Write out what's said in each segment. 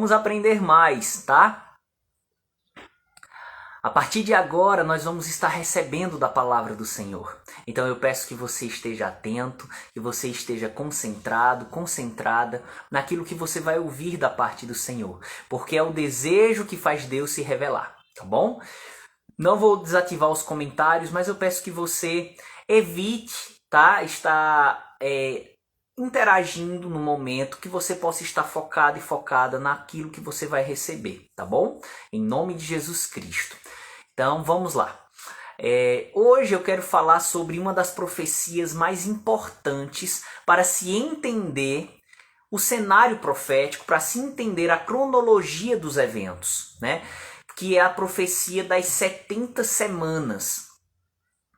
Vamos aprender mais, tá? A partir de agora, nós vamos estar recebendo da palavra do Senhor. Então eu peço que você esteja atento, que você esteja concentrado, concentrada naquilo que você vai ouvir da parte do Senhor. Porque é o desejo que faz Deus se revelar, tá bom? Não vou desativar os comentários, mas eu peço que você evite, tá? Estar interagindo no momento, que você possa estar focado e focada naquilo que você vai receber, tá bom? Em nome de Jesus Cristo. Então vamos lá. Hoje eu quero falar sobre uma das profecias mais importantes para se entender o cenário profético, para se entender a cronologia dos eventos, né? Que é a profecia das 70 semanas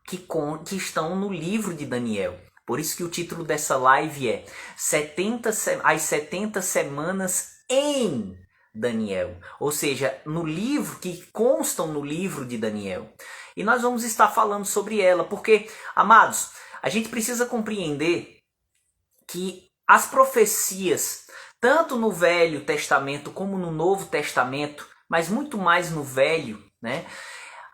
que estão no livro de Daniel. Por isso que o título dessa live é As 70 semanas em Daniel. Ou seja, no livro, que constam no livro de Daniel. E nós vamos estar falando sobre ela, porque, amados, a gente precisa compreender que as profecias, tanto no Velho Testamento como no Novo Testamento, mas muito mais no Velho, né?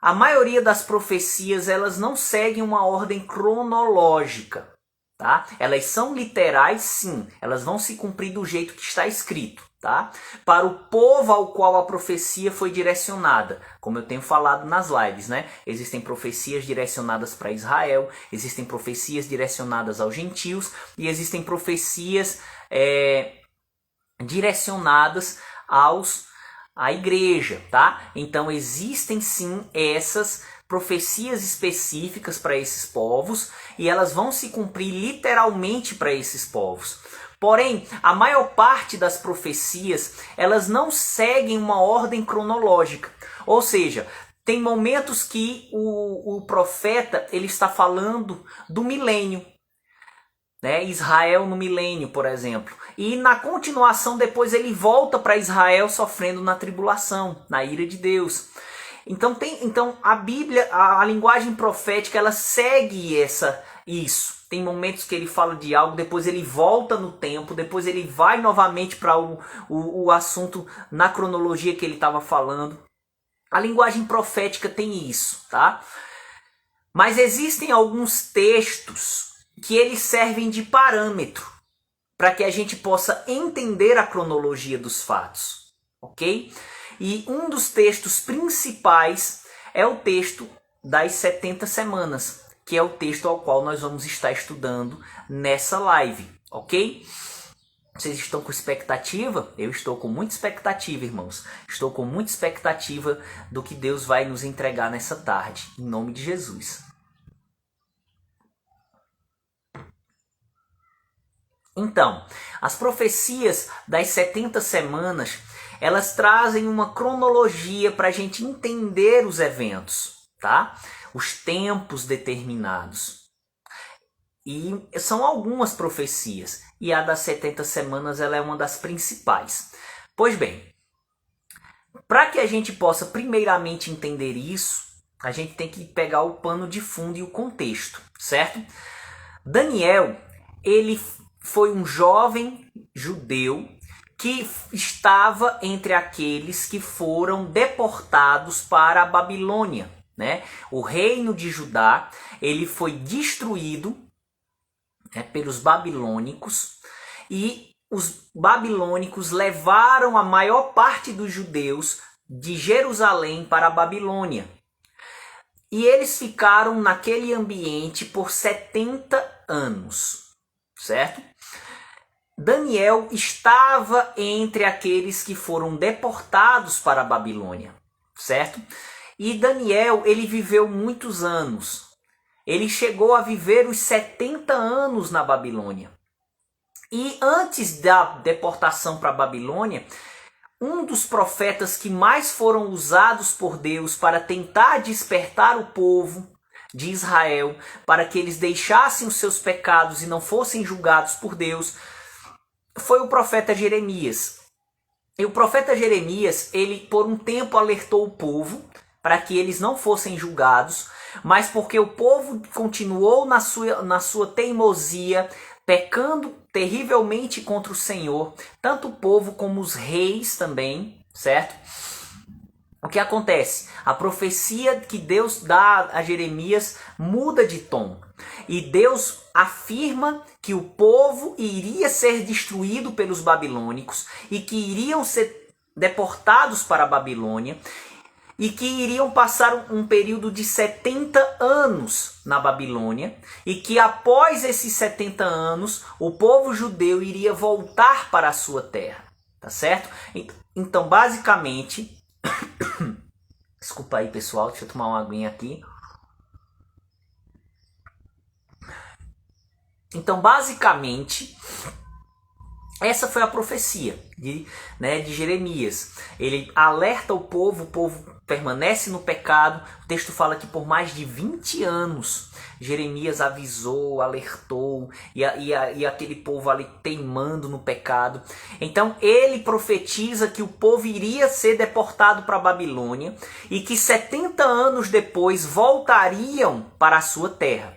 A maioria das profecias, elas não seguem uma ordem cronológica, tá? Elas são literais, sim. Elas vão se cumprir do jeito que está escrito, tá? Para o povo ao qual a profecia foi direcionada. Como eu tenho falado nas lives, né? Existem profecias direcionadas para Israel, existem profecias direcionadas aos gentios e existem profecias direcionadas à igreja, tá? Então existem sim essas profecias específicas para esses povos e elas vão se cumprir literalmente para esses povos. Porém, a maior parte das profecias, elas não seguem uma ordem cronológica. Ou seja, tem momentos que o profeta ele está falando do milênio, né? Israel no milênio, por exemplo. E na continuação, depois ele volta para Israel sofrendo na tribulação, na ira de Deus. Então a Bíblia, a linguagem profética, ela segue isso. Tem momentos que ele fala de algo, depois ele volta no tempo, depois ele vai novamente para o assunto na cronologia que ele estava falando. A linguagem profética tem isso, tá? Mas existem alguns textos que eles servem de parâmetro para que a gente possa entender a cronologia dos fatos, ok? E um dos textos principais é o texto das 70 semanas, que é o texto ao qual nós vamos estar estudando nessa live, ok? Vocês estão com expectativa? Eu estou com muita expectativa, irmãos. Estou com muita expectativa do que Deus vai nos entregar nessa tarde, em nome de Jesus. Então, as profecias das 70 semanas, elas trazem uma cronologia para a gente entender os eventos, tá? Os tempos determinados. E são algumas profecias. E a das 70 semanas ela é uma das principais. Pois bem, para que a gente possa primeiramente entender isso, a gente tem que pegar o pano de fundo e o contexto, certo? Daniel, ele foi um jovem judeu que estava entre aqueles que foram deportados para a Babilônia, né? O reino de Judá, ele foi destruído, né, pelos babilônicos, e os babilônicos levaram a maior parte dos judeus de Jerusalém para a Babilônia. E eles ficaram naquele ambiente por 70 anos, certo? Daniel estava entre aqueles que foram deportados para a Babilônia, certo? E Daniel, ele viveu muitos anos. Ele chegou a viver os 70 anos na Babilônia. E antes da deportação para a Babilônia, um dos profetas que mais foram usados por Deus para tentar despertar o povo de Israel, para que eles deixassem os seus pecados e não fossem julgados por Deus, foi o profeta Jeremias. E o profeta Jeremias, ele por um tempo alertou o povo para que eles não fossem julgados, mas porque o povo continuou na sua teimosia, pecando terrivelmente contra o Senhor, tanto o povo como os reis também, certo? O que acontece? A profecia que Deus dá a Jeremias muda de tom. E Deus afirma que o povo iria ser destruído pelos babilônicos e que iriam ser deportados para a Babilônia e que iriam passar um período de 70 anos na Babilônia e que após esses 70 anos o povo judeu iria voltar para a sua terra, tá certo? Então, basicamente, desculpa aí, pessoal, deixa eu tomar uma aguinha aqui. Então, basicamente, essa foi a profecia de Jeremias. Ele alerta o povo permanece no pecado. O texto fala que por mais de 20 anos Jeremias avisou, alertou, e aquele povo ali teimando no pecado. Então ele profetiza que o povo iria ser deportado para a Babilônia e que 70 anos depois voltariam para a sua terra.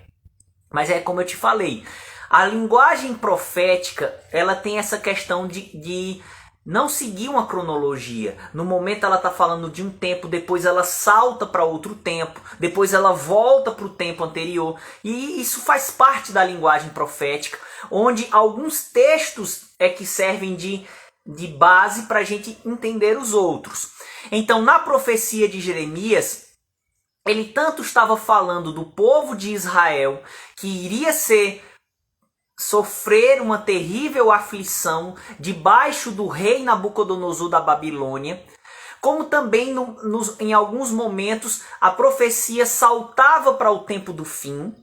Mas é como eu te falei, a linguagem profética, ela tem essa questão de não seguir uma cronologia. No momento ela está falando de um tempo, depois ela salta para outro tempo, depois ela volta para o tempo anterior. E isso faz parte da linguagem profética, onde alguns textos é que servem de base para a gente entender os outros. Então, na profecia de Jeremias, ele tanto estava falando do povo de Israel, que iria sofrer uma terrível aflição debaixo do rei Nabucodonosor da Babilônia, como também em alguns momentos a profecia saltava para o tempo do fim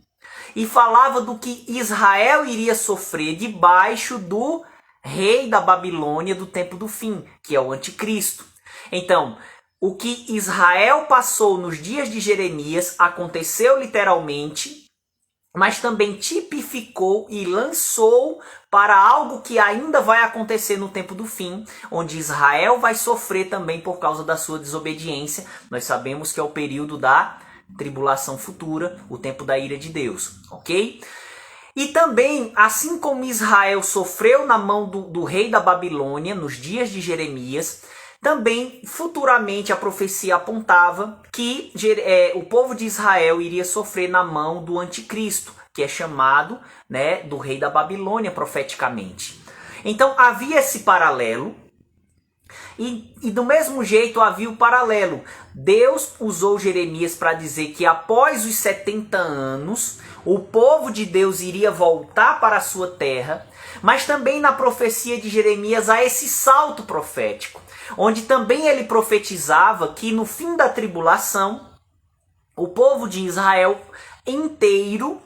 e falava do que Israel iria sofrer debaixo do rei da Babilônia do tempo do fim, que é o anticristo. Então, o que Israel passou nos dias de Jeremias aconteceu literalmente, mas também tipificou e lançou para algo que ainda vai acontecer no tempo do fim, onde Israel vai sofrer também por causa da sua desobediência. Nós sabemos que é o período da tribulação futura, o tempo da ira de Deus, ok? E também, assim como Israel sofreu na mão do rei da Babilônia nos dias de Jeremias, também futuramente a profecia apontava que o povo de Israel iria sofrer na mão do anticristo, que é chamado do rei da Babilônia profeticamente. Então havia esse paralelo e do mesmo jeito havia o paralelo. Deus usou Jeremias para dizer que após os 70 anos o povo de Deus iria voltar para a sua terra, mas também na profecia de Jeremias há esse salto profético, onde também ele profetizava que no fim da tribulação, o povo de Israel inteiro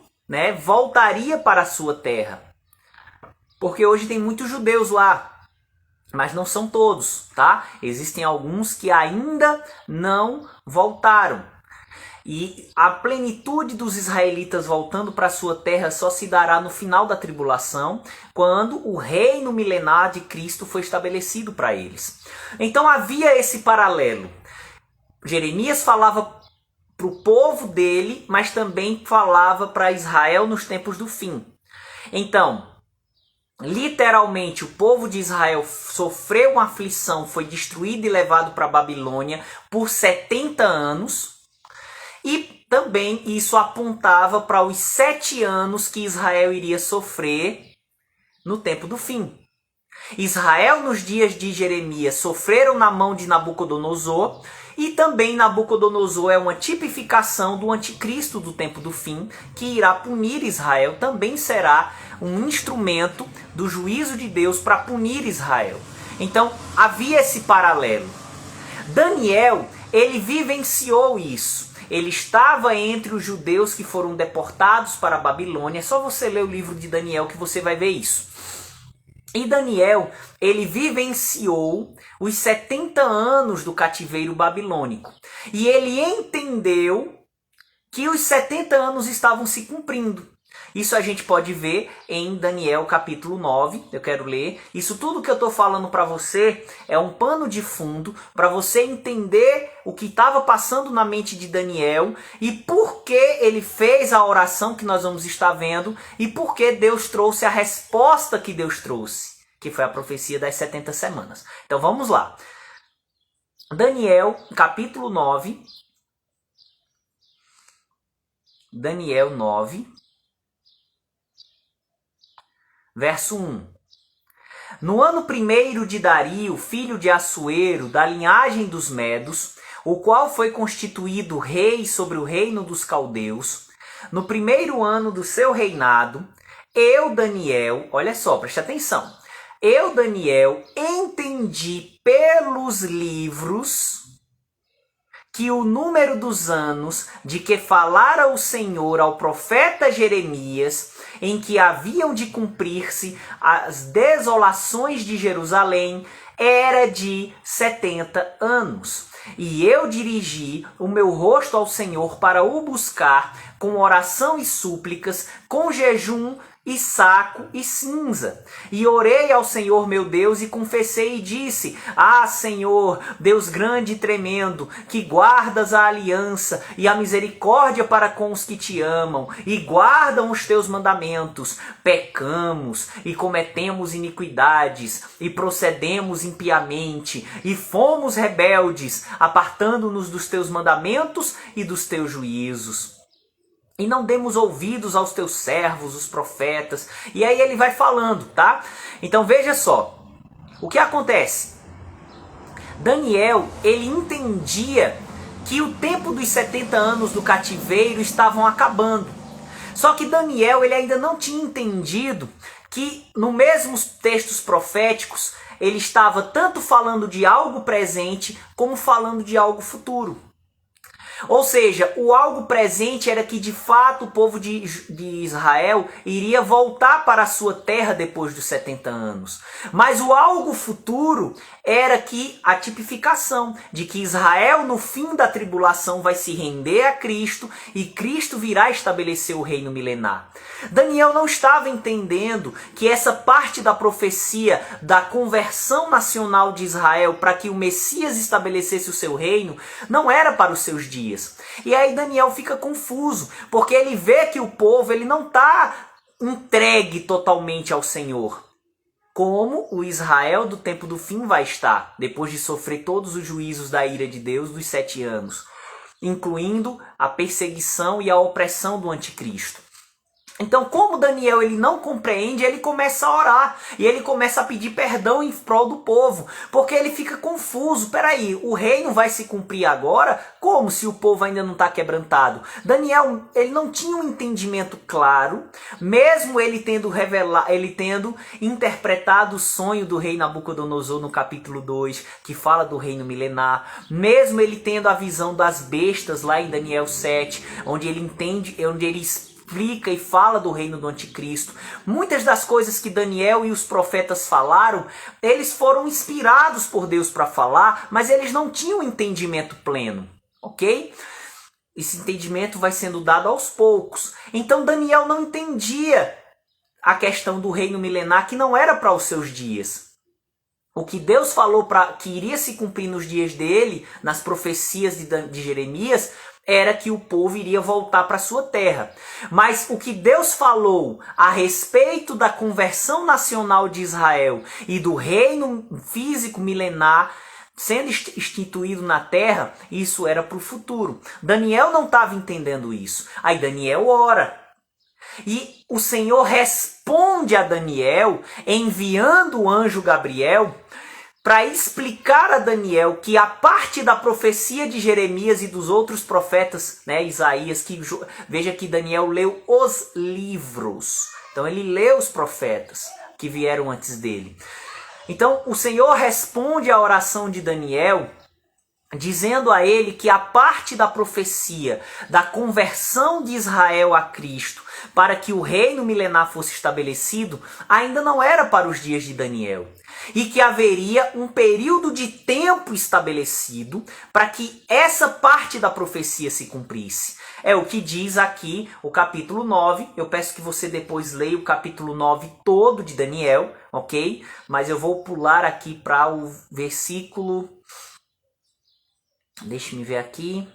voltaria para a sua terra. Porque hoje tem muitos judeus lá, mas não são todos, tá? Existem alguns que ainda não voltaram. E a plenitude dos israelitas voltando para a sua terra só se dará no final da tribulação, quando o reino milenar de Cristo foi estabelecido para eles. Então havia esse paralelo. Jeremias falava para o povo dele, mas também falava para Israel nos tempos do fim. Então, literalmente, o povo de Israel sofreu uma aflição, foi destruído e levado para a Babilônia por 70 anos. E também isso apontava para os 7 anos que Israel iria sofrer no tempo do fim. Israel, nos dias de Jeremias, sofreram na mão de Nabucodonosor, e também Nabucodonosor é uma tipificação do anticristo do tempo do fim, que irá punir Israel, também será um instrumento do juízo de Deus para punir Israel. Então havia esse paralelo. Daniel, ele vivenciou isso. Ele estava entre os judeus que foram deportados para a Babilônia. É só você ler o livro de Daniel que você vai ver isso. E Daniel, ele vivenciou os 70 anos do cativeiro babilônico. E ele entendeu que os 70 anos estavam se cumprindo. Isso a gente pode ver em Daniel capítulo 9, eu quero ler. Isso tudo que eu estou falando para você é um pano de fundo para você entender o que estava passando na mente de Daniel e por que ele fez a oração que nós vamos estar vendo e por que Deus trouxe a resposta que Deus trouxe, que foi a profecia das 70 semanas. Então vamos lá. Daniel capítulo 9. Daniel 9. Verso 1. No ano primeiro de Dario, filho de Assuero, da linhagem dos Medos, o qual foi constituído rei sobre o reino dos caldeus, no primeiro ano do seu reinado, eu, Daniel, olha só, preste atenção, eu, Daniel, entendi pelos livros que o número dos anos de que falara o Senhor ao profeta Jeremias, em que haviam de cumprir-se as desolações de Jerusalém, era de 70 anos. E eu dirigi o meu rosto ao Senhor para o buscar com oração e súplicas, com jejum e saco e cinza. E orei ao Senhor meu Deus e confessei e disse: Ah, Senhor, Deus grande e tremendo, que guardas a aliança e a misericórdia para com os que te amam e guardam os teus mandamentos. Pecamos e cometemos iniquidades e procedemos impiamente e fomos rebeldes, apartando-nos dos teus mandamentos e dos teus juízos. E não demos ouvidos aos teus servos, os profetas. E aí ele vai falando, tá? Então veja só. O que acontece? Daniel, ele entendia que o tempo dos 70 anos do cativeiro estavam acabando. Só que Daniel, ele ainda não tinha entendido que nos mesmos textos proféticos, ele estava tanto falando de algo presente, como falando de algo futuro. Ou seja, o algo presente era que de fato o povo de Israel iria voltar para a sua terra depois dos 70 anos. Mas o algo futuro era que a tipificação de que Israel no fim da tribulação vai se render a Cristo e Cristo virá estabelecer o reino milenar. Daniel não estava entendendo que essa parte da profecia da conversão nacional de Israel para que o Messias estabelecesse o seu reino não era para os seus dias. E aí Daniel fica confuso, porque ele vê que o povo ele não está entregue totalmente ao Senhor, como o Israel do tempo do fim vai estar, depois de sofrer todos os juízos da ira de Deus dos 7 anos, incluindo a perseguição e a opressão do anticristo. Então, como Daniel ele não compreende, ele começa a orar e ele começa a pedir perdão em prol do povo, porque ele fica confuso. Peraí, o reino vai se cumprir agora? Como se o povo ainda não está quebrantado? Daniel ele não tinha um entendimento claro, mesmo ele tendo interpretado o sonho do rei Nabucodonosor no capítulo 2, que fala do reino milenar, mesmo ele tendo a visão das bestas lá em Daniel 7, onde ele entende, onde ele explica e fala do reino do anticristo. Muitas das coisas que Daniel e os profetas falaram, eles foram inspirados por Deus para falar, mas eles não tinham um entendimento pleno, ok? Esse entendimento vai sendo dado aos poucos. Então Daniel não entendia a questão do reino milenar, que não era para os seus dias. O que Deus falou que iria se cumprir nos dias dele, nas profecias de Jeremias, era que o povo iria voltar para sua terra. Mas o que Deus falou a respeito da conversão nacional de Israel e do reino físico milenar sendo instituído na terra, isso era para o futuro. Daniel não estava entendendo isso. Aí Daniel ora. E o Senhor responde a Daniel enviando o anjo Gabriel para explicar a Daniel que a parte da profecia de Jeremias e dos outros profetas, né, Isaías, que veja que Daniel leu os livros. Então ele leu os profetas que vieram antes dele. Então o Senhor responde à oração de Daniel, dizendo a ele que a parte da profecia da conversão de Israel a Cristo, para que o reino milenar fosse estabelecido, ainda não era para os dias de Daniel. e que haveria um período de tempo estabelecido para que essa parte da profecia se cumprisse. É o que diz aqui o capítulo 9. Eu peço que você depois leia o capítulo 9 todo de Daniel, ok? Mas eu vou pular aqui para o versículo... Deixe-me ver aqui.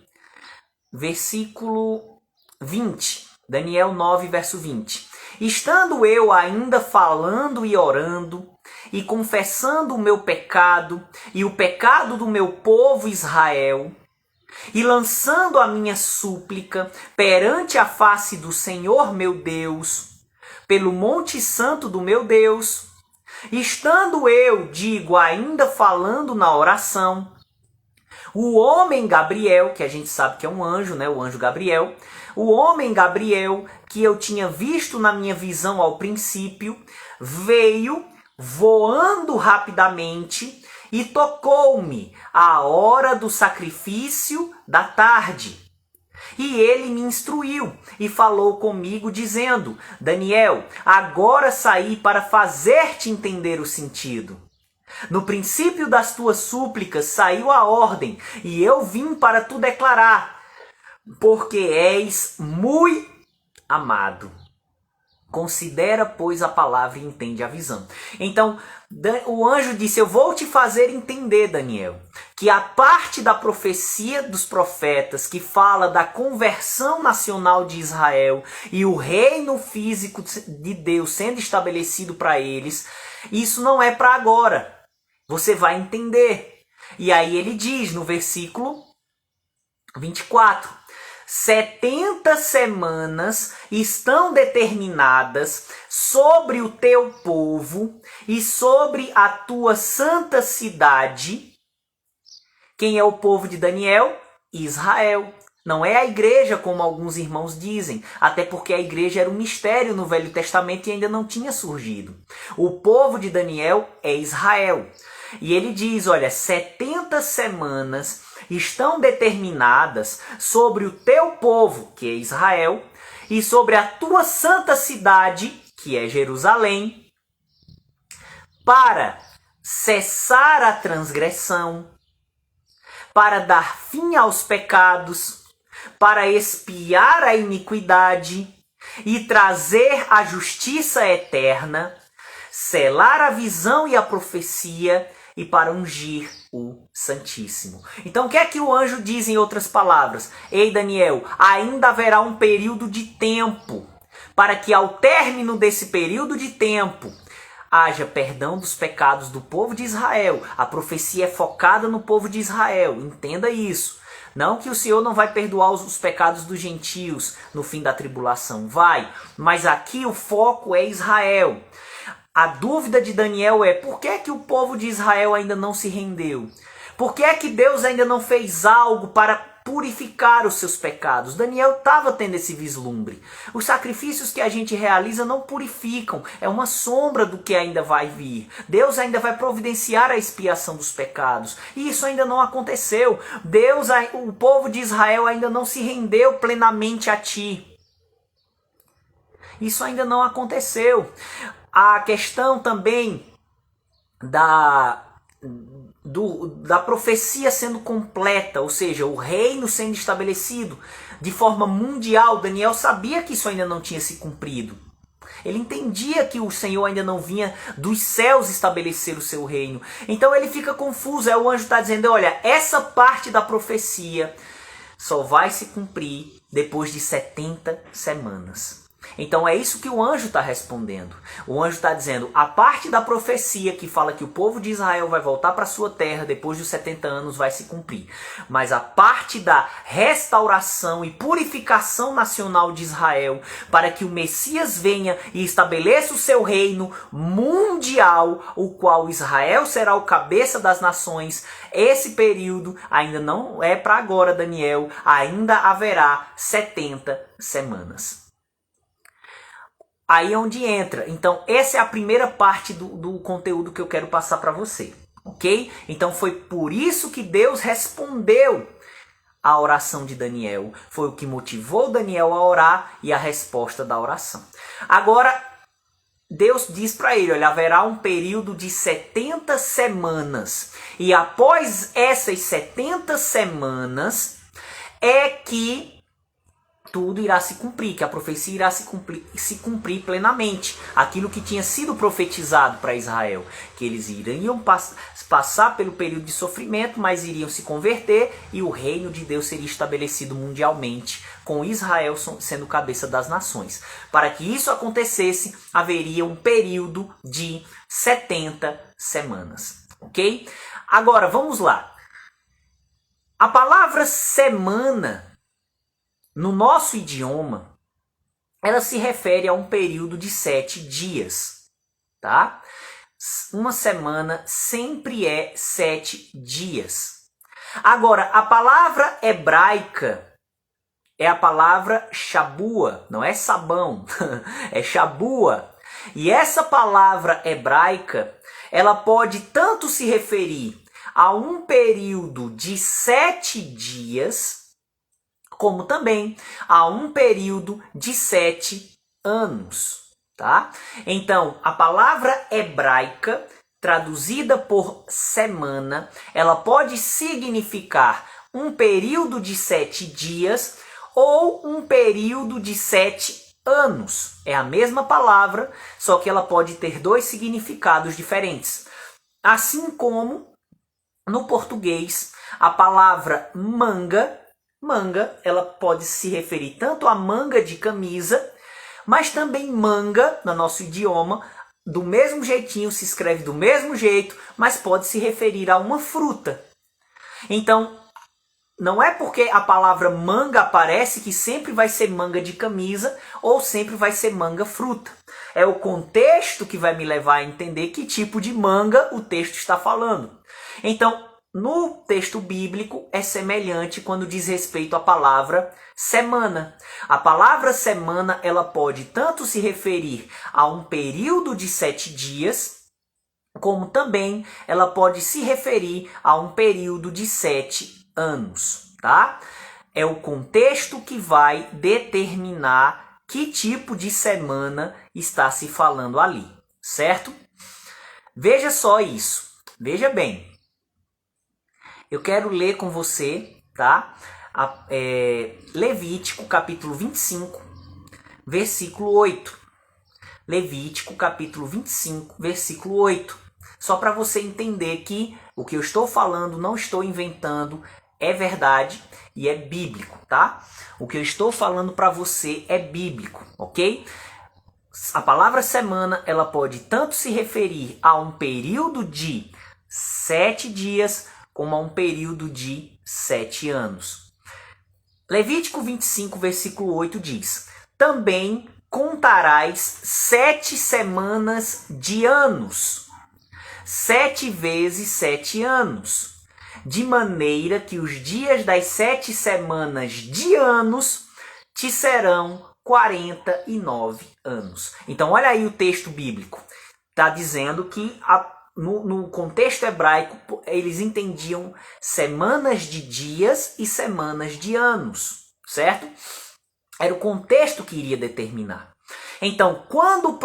Versículo 20. Daniel 9, verso 20. Estando eu ainda falando e orando, e confessando o meu pecado, e o pecado do meu povo Israel, e lançando a minha súplica perante a face do Senhor meu Deus, pelo monte santo do meu Deus, estando eu, digo, ainda falando na oração, o homem Gabriel, que a gente sabe que é um anjo, né? O anjo Gabriel, o homem Gabriel, que eu tinha visto na minha visão ao princípio, veio voando rapidamente e tocou-me à hora do sacrifício da tarde. E ele me instruiu e falou comigo dizendo: Daniel, agora saí para fazer-te entender o sentido. No princípio das tuas súplicas saiu a ordem, e eu vim para tu declarar, porque és muito amado. Considera, pois, a palavra e entende a visão. Então, o anjo disse, eu vou te fazer entender, Daniel, que a parte da profecia dos profetas que fala da conversão nacional de Israel e o reino físico de Deus sendo estabelecido para eles, isso não é para agora. Você vai entender. E aí ele diz no versículo 24, 70 semanas estão determinadas sobre o teu povo e sobre a tua santa cidade. Quem é o povo de Daniel? Israel. Não é a igreja, como alguns irmãos dizem, até porque a igreja era um mistério no Velho Testamento e ainda não tinha surgido. O povo de Daniel é Israel. E ele diz, olha, 70 semanas estão determinadas sobre o teu povo, que é Israel, e sobre a tua santa cidade, que é Jerusalém, para cessar a transgressão, para dar fim aos pecados, para expiar a iniquidade e trazer a justiça eterna, selar a visão e a profecia e para ungir o Santíssimo. Então o que é que o anjo diz em outras palavras? Ei Daniel, ainda haverá um período de tempo para que ao término desse período de tempo haja perdão dos pecados do povo de Israel. A profecia é focada no povo de Israel, entenda isso. Não que o Senhor não vai perdoar os pecados dos gentios no fim da tribulação, vai. Mas aqui o foco é Israel. A dúvida de Daniel é, por que é que o povo de Israel ainda não se rendeu? Por que é que Deus ainda não fez algo para purificar os seus pecados? Daniel estava tendo esse vislumbre. Os sacrifícios que a gente realiza não purificam, é uma sombra do que ainda vai vir. Deus ainda vai providenciar a expiação dos pecados. E isso ainda não aconteceu. O povo de Israel ainda não se rendeu plenamente a ti. Isso ainda não aconteceu. A questão também da profecia sendo completa, ou seja, o reino sendo estabelecido de forma mundial. Daniel sabia que isso ainda não tinha se cumprido. Ele entendia que o Senhor ainda não vinha dos céus estabelecer o seu reino. Então ele fica confuso. O anjo está dizendo, olha, essa parte da profecia só vai se cumprir depois de 70 semanas. Então é isso que o anjo está respondendo. O anjo está dizendo, a parte da profecia que fala que o povo de Israel vai voltar para a sua terra depois dos 70 anos vai se cumprir. Mas a parte da restauração e purificação nacional de Israel, para que o Messias venha e estabeleça o seu reino mundial, o qual Israel será o cabeça das nações, esse período ainda não é para agora, Daniel, ainda haverá 70 semanas. Aí é onde entra. Então, essa é a primeira parte do conteúdo que eu quero passar para você. Ok? Então, foi por isso que Deus respondeu a oração de Daniel. Foi o que motivou Daniel a orar e a resposta da oração. Agora, Deus diz para ele, olha, haverá um período de 70 semanas. E após essas 70 semanas é que tudo irá se cumprir, que a profecia irá se cumprir plenamente. Aquilo que tinha sido profetizado para Israel, que eles iriam passar pelo período de sofrimento, mas iriam se converter e o reino de Deus seria estabelecido mundialmente, com Israel sendo cabeça das nações. Para que isso acontecesse, haveria um período de 70 semanas. Ok? Agora, vamos lá. A palavra semana, no nosso idioma, ela se refere a um período de 7 dias, tá? Uma semana sempre é 7 dias. Agora, a palavra hebraica é a palavra shabua, não é sabão, é shabua. E essa palavra hebraica, ela pode tanto se referir a um período de 7 dias, como também a um período de 7 anos, tá? Então, a palavra hebraica, traduzida por semana, ela pode significar um período de 7 dias ou um período de 7 anos. É a mesma palavra, só que ela pode ter 2 significados diferentes. Assim como no português, a palavra manga, ela pode se referir tanto a manga de camisa, mas também manga, no nosso idioma, do mesmo jeitinho, se escreve do mesmo jeito, mas pode se referir a uma fruta. Então, não é porque a palavra manga aparece que sempre vai ser manga de camisa ou sempre vai ser manga fruta. É o contexto que vai me levar a entender que tipo de manga o texto está falando. Então, no texto bíblico é semelhante quando diz respeito à palavra semana. A palavra semana, ela pode tanto se referir a um período de 7 dias, como também ela pode se referir a um período de 7 anos, tá? É o contexto que vai determinar que tipo de semana está se falando ali, certo? Veja só isso, veja bem. Eu quero ler com você, tá? Levítico capítulo 25, versículo 8. Levítico capítulo 25, versículo 8. Só para você entender que o que eu estou falando, não estou inventando, é verdade e é bíblico, tá? O que eu estou falando para você é bíblico, ok? A palavra semana, ela pode tanto se referir a um período de 7 dias, como a um período de 7 anos. Levítico 25, versículo 8 diz: também contarás 7 semanas de anos, 7 vezes 7 anos, de maneira que os dias das 7 semanas de anos te serão 49 anos. Então, olha aí o texto bíblico. Está dizendo que no contexto hebraico, eles entendiam semanas de dias e semanas de anos, certo? Era o contexto que iria determinar. Então, quando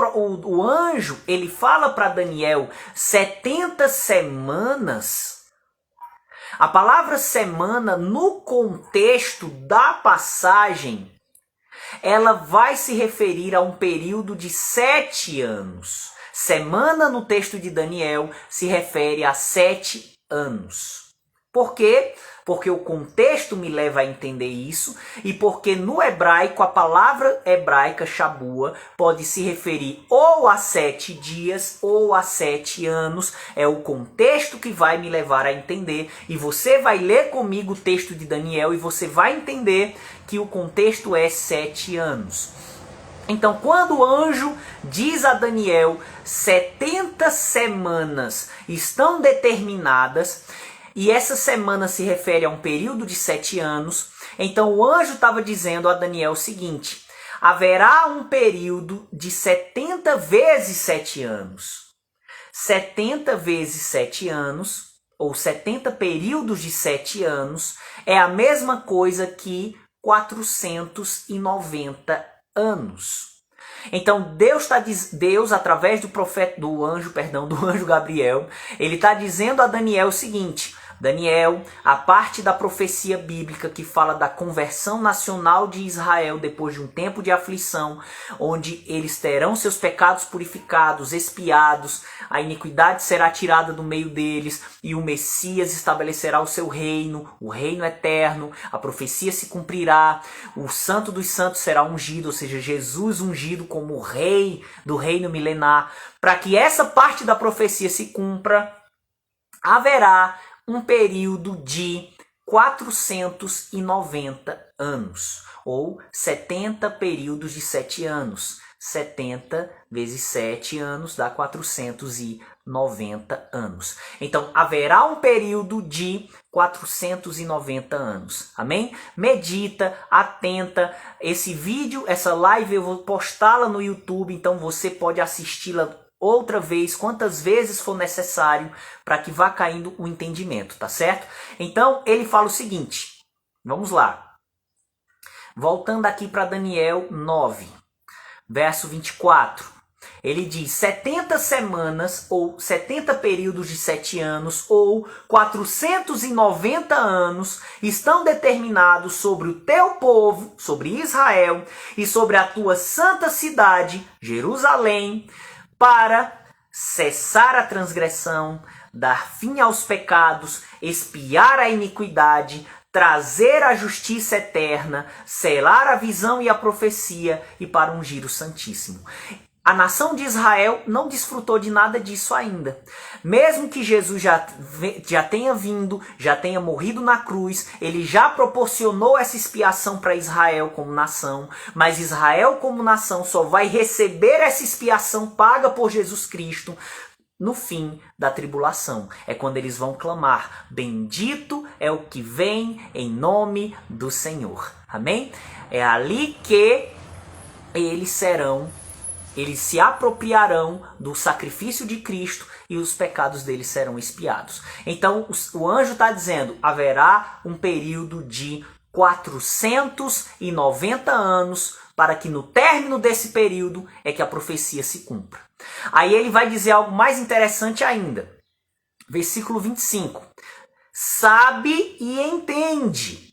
o anjo ele fala para Daniel 70 semanas, a palavra semana, no contexto da passagem, ela vai se referir a um período de 7 anos. Semana no texto de Daniel se refere a 7 anos. Por quê? Porque o contexto me leva a entender isso e porque no hebraico a palavra hebraica shabua pode se referir ou a 7 dias ou a 7 anos. É o contexto que vai me levar a entender e você vai ler comigo o texto de Daniel e você vai entender que o contexto é 7 anos. Então, quando o anjo diz a Daniel 70 semanas estão determinadas, e essa semana se refere a um período de 7 anos, então o anjo estava dizendo a Daniel o seguinte: haverá um período de 70 vezes 7 anos. 70 vezes 7 anos, ou 70 períodos de 7 anos, é a mesma coisa que 490 anos. Então Deus através do anjo Gabriel, ele está dizendo a Daniel o seguinte: Daniel, a parte da profecia bíblica que fala da conversão nacional de Israel depois de um tempo de aflição, onde eles terão seus pecados purificados, expiados, a iniquidade será tirada do meio deles e o Messias estabelecerá o seu reino, o reino eterno, a profecia se cumprirá, o Santo dos Santos será ungido, ou seja, Jesus ungido como rei do reino milenar. Para que essa parte da profecia se cumpra, haverá um período de 490 anos, ou 70 períodos de 7 anos. 70 vezes 7 anos dá 490 anos. Então, haverá um período de 490 anos. Amém? Medita, atenta. Esse vídeo, essa live, eu vou postá-la no YouTube, então você pode assisti-la outra vez, quantas vezes for necessário, para que vá caindo o entendimento, tá certo? Então, ele fala o seguinte, vamos lá. Voltando aqui para Daniel 9, verso 24. Ele diz, 70 semanas, ou 70 períodos de 7 anos, ou 490 anos, estão determinados sobre o teu povo, sobre Israel, e sobre a tua santa cidade, Jerusalém, para cessar a transgressão, dar fim aos pecados, expiar a iniquidade, trazer a justiça eterna, selar a visão e a profecia e para ungir o Santíssimo. A nação de Israel não desfrutou de nada disso ainda. Mesmo que Jesus já tenha vindo, já tenha morrido na cruz, ele já proporcionou essa expiação para Israel como nação, mas Israel como nação só vai receber essa expiação paga por Jesus Cristo no fim da tribulação. É quando eles vão clamar, bendito é o que vem em nome do Senhor. Amém? É ali que eles se apropriarão do sacrifício de Cristo e os pecados deles serão expiados. Então o anjo está dizendo, haverá um período de 490 anos para que no término desse período é que a profecia se cumpra. Aí ele vai dizer algo mais interessante ainda. Versículo 25. Sabe e entende,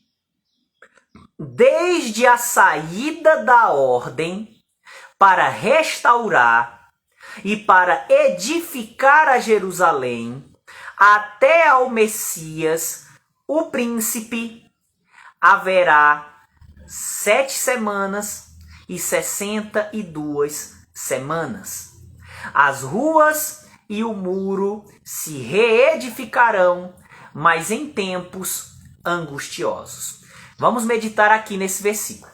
desde a saída da ordem, para restaurar e para edificar a Jerusalém, até ao Messias, o príncipe, haverá 7 semanas e 62 semanas. As ruas e o muro se reedificarão, mas em tempos angustiosos. Vamos meditar aqui nesse versículo.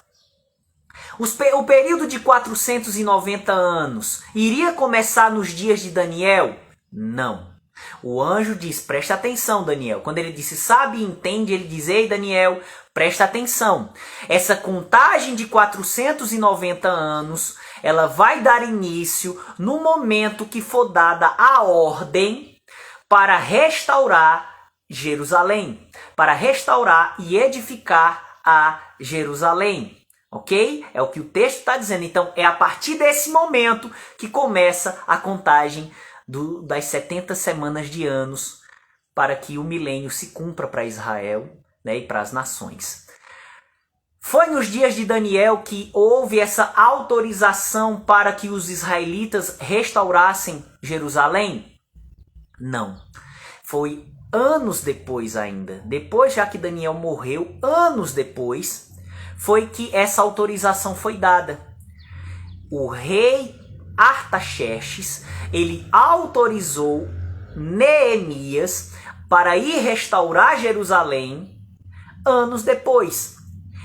O período de 490 anos iria começar nos dias de Daniel? Não. O anjo diz, presta atenção, Daniel. Quando ele disse, sabe e entende, ele diz, ei, Daniel, presta atenção. Essa contagem de 490 anos, ela vai dar início no momento que for dada a ordem para restaurar Jerusalém, para restaurar e edificar a Jerusalém. Ok? É o que o texto está dizendo. Então, é a partir desse momento que começa a contagem das 70 semanas de anos para que o milênio se cumpra para Israel, né, e para as nações. Foi nos dias de Daniel que houve essa autorização para que os israelitas restaurassem Jerusalém? Não. Foi anos depois ainda. Depois, já que Daniel morreu, anos depois, foi que essa autorização foi dada. O rei Artaxerxes, ele autorizou Neemias para ir restaurar Jerusalém anos depois.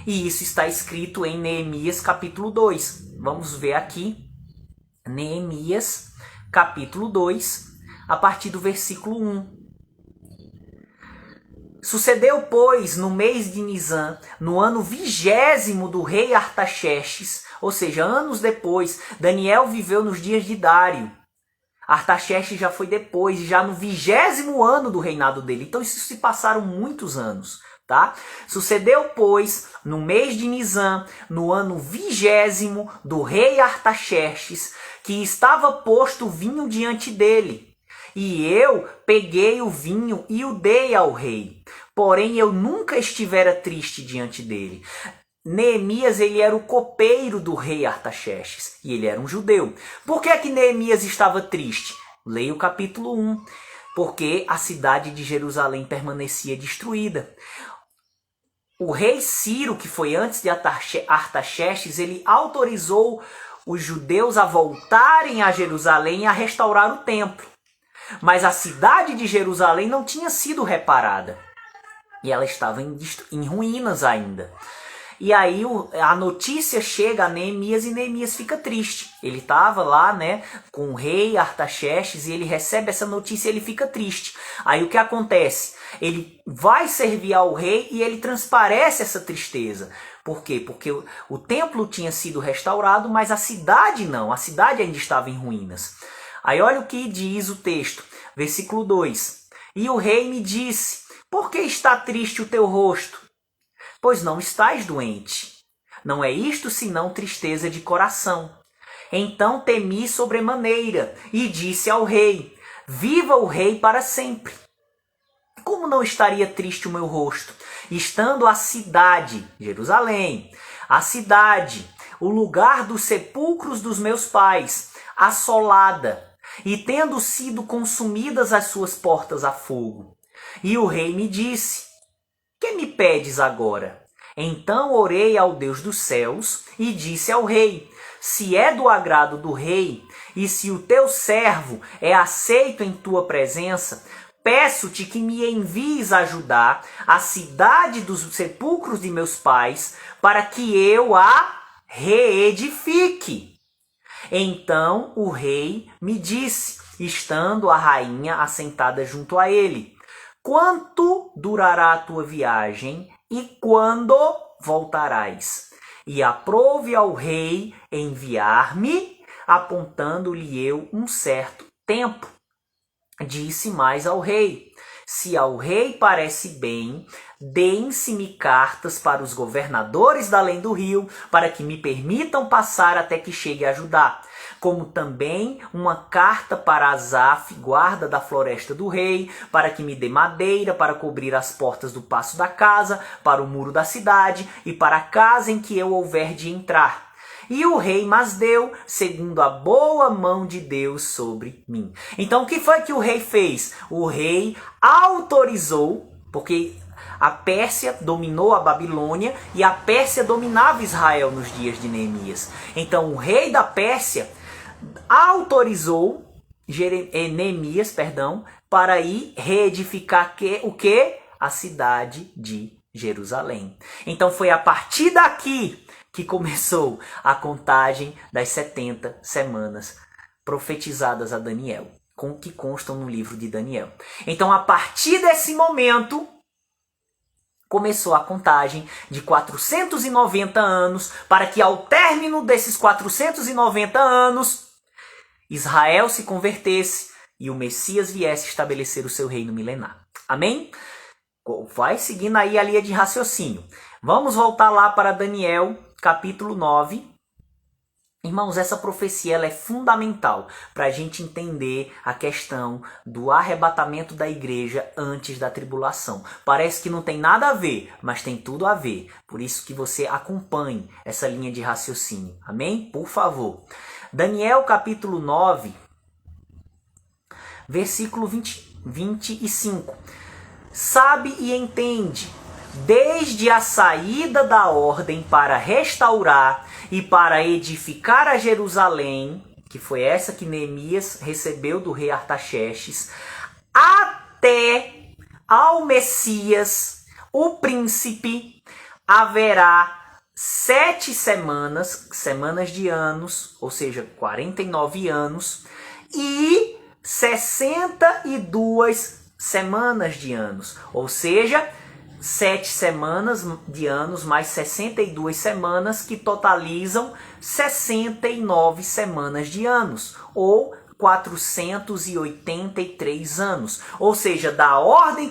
E isso está escrito em Neemias capítulo 2. Vamos ver aqui, Neemias capítulo 2, a partir do versículo 1. Sucedeu, pois, no mês de Nisã, no ano 20º do rei Artaxerxes, ou seja, anos depois, Daniel viveu nos dias de Dário. Artaxerxes já foi depois, já no 20º ano do reinado dele. Então isso se passaram muitos anos, Tá? Sucedeu, pois, no mês de Nisã, no ano 20º do rei Artaxerxes, que estava posto o vinho diante dele. E eu peguei o vinho e o dei ao rei. Porém, eu nunca estivera triste diante dele. Neemias, ele era o copeiro do rei Artaxerxes, e ele era um judeu. Por que é que Neemias estava triste? Leia o capítulo 1. Porque a cidade de Jerusalém permanecia destruída. O rei Ciro, que foi antes de Artaxerxes, ele autorizou os judeus a voltarem a Jerusalém e a restaurar o templo. Mas a cidade de Jerusalém não tinha sido reparada. E ela estava em ruínas ainda. E aí a notícia chega a Neemias e Neemias fica triste. Ele estava lá, né, com o rei Artaxerxes e ele recebe essa notícia e ele fica triste. Aí o que acontece? Ele vai servir ao rei e ele transparece essa tristeza. Por quê? Porque o templo tinha sido restaurado, mas a cidade não. A cidade ainda estava em ruínas. Aí olha o que diz o texto, versículo 2. E o rei me disse: por que está triste o teu rosto? Pois não estás doente. Não é isto senão tristeza de coração. Então temi sobremaneira e disse ao rei: viva o rei para sempre. Como não estaria triste o meu rosto, estando a cidade, Jerusalém, a cidade, o lugar dos sepulcros dos meus pais, assolada, e tendo sido consumidas as suas portas a fogo? E o rei me disse: que me pedes agora? Então orei ao Deus dos céus e disse ao rei: se é do agrado do rei, e se o teu servo é aceito em tua presença, peço-te que me envies ajudar a cidade dos sepulcros de meus pais, para que eu a reedifique. Então o rei me disse, estando a rainha assentada junto a ele: quanto durará a tua viagem e quando voltarás? E aprouve ao rei enviar-me, apontando-lhe eu um certo tempo. Disse mais ao rei: se ao rei parece bem, deem-se-me cartas para os governadores da além do rio, para que me permitam passar até que chegue a Judá. Como também uma carta para Asaf, guarda da floresta do rei, para que me dê madeira para cobrir as portas do paço da casa, para o muro da cidade e para a casa em que eu houver de entrar. E o rei mas deu, segundo a boa mão de Deus sobre mim. Então o que foi que o rei fez? O rei autorizou, porque a Pérsia dominou a Babilônia e a Pérsia dominava Israel nos dias de Neemias. Então o rei da Pérsia autorizou Neemias, para ir reedificar o quê? A cidade de Jerusalém. Então foi a partir daqui que começou a contagem das 70 semanas profetizadas a Daniel, que constam no livro de Daniel. Então, a partir desse momento, começou a contagem de 490 anos, para que ao término desses 490 anos, Israel se convertesse e o Messias viesse estabelecer o seu reino milenar. Amém? Vai seguindo aí a linha de raciocínio. Vamos voltar lá para Daniel, capítulo 9. Irmãos, essa profecia ela é fundamental para a gente entender a questão do arrebatamento da igreja antes da tribulação. Parece que não tem nada a ver, mas tem tudo a ver. Por isso que você acompanhe essa linha de raciocínio. Amém? Por favor. Daniel, capítulo 9, versículo 25. Sabe e entende, desde a saída da ordem para restaurar e para edificar a Jerusalém, que foi essa que Neemias recebeu do rei Artaxerxes, até ao Messias, o príncipe, haverá 7 semanas de anos, ou seja, 49 anos, e 62 semanas de anos, ou seja, 7 semanas de anos mais 62 semanas, que totalizam 69 semanas de anos, ou 483 anos. Ou seja, da ordem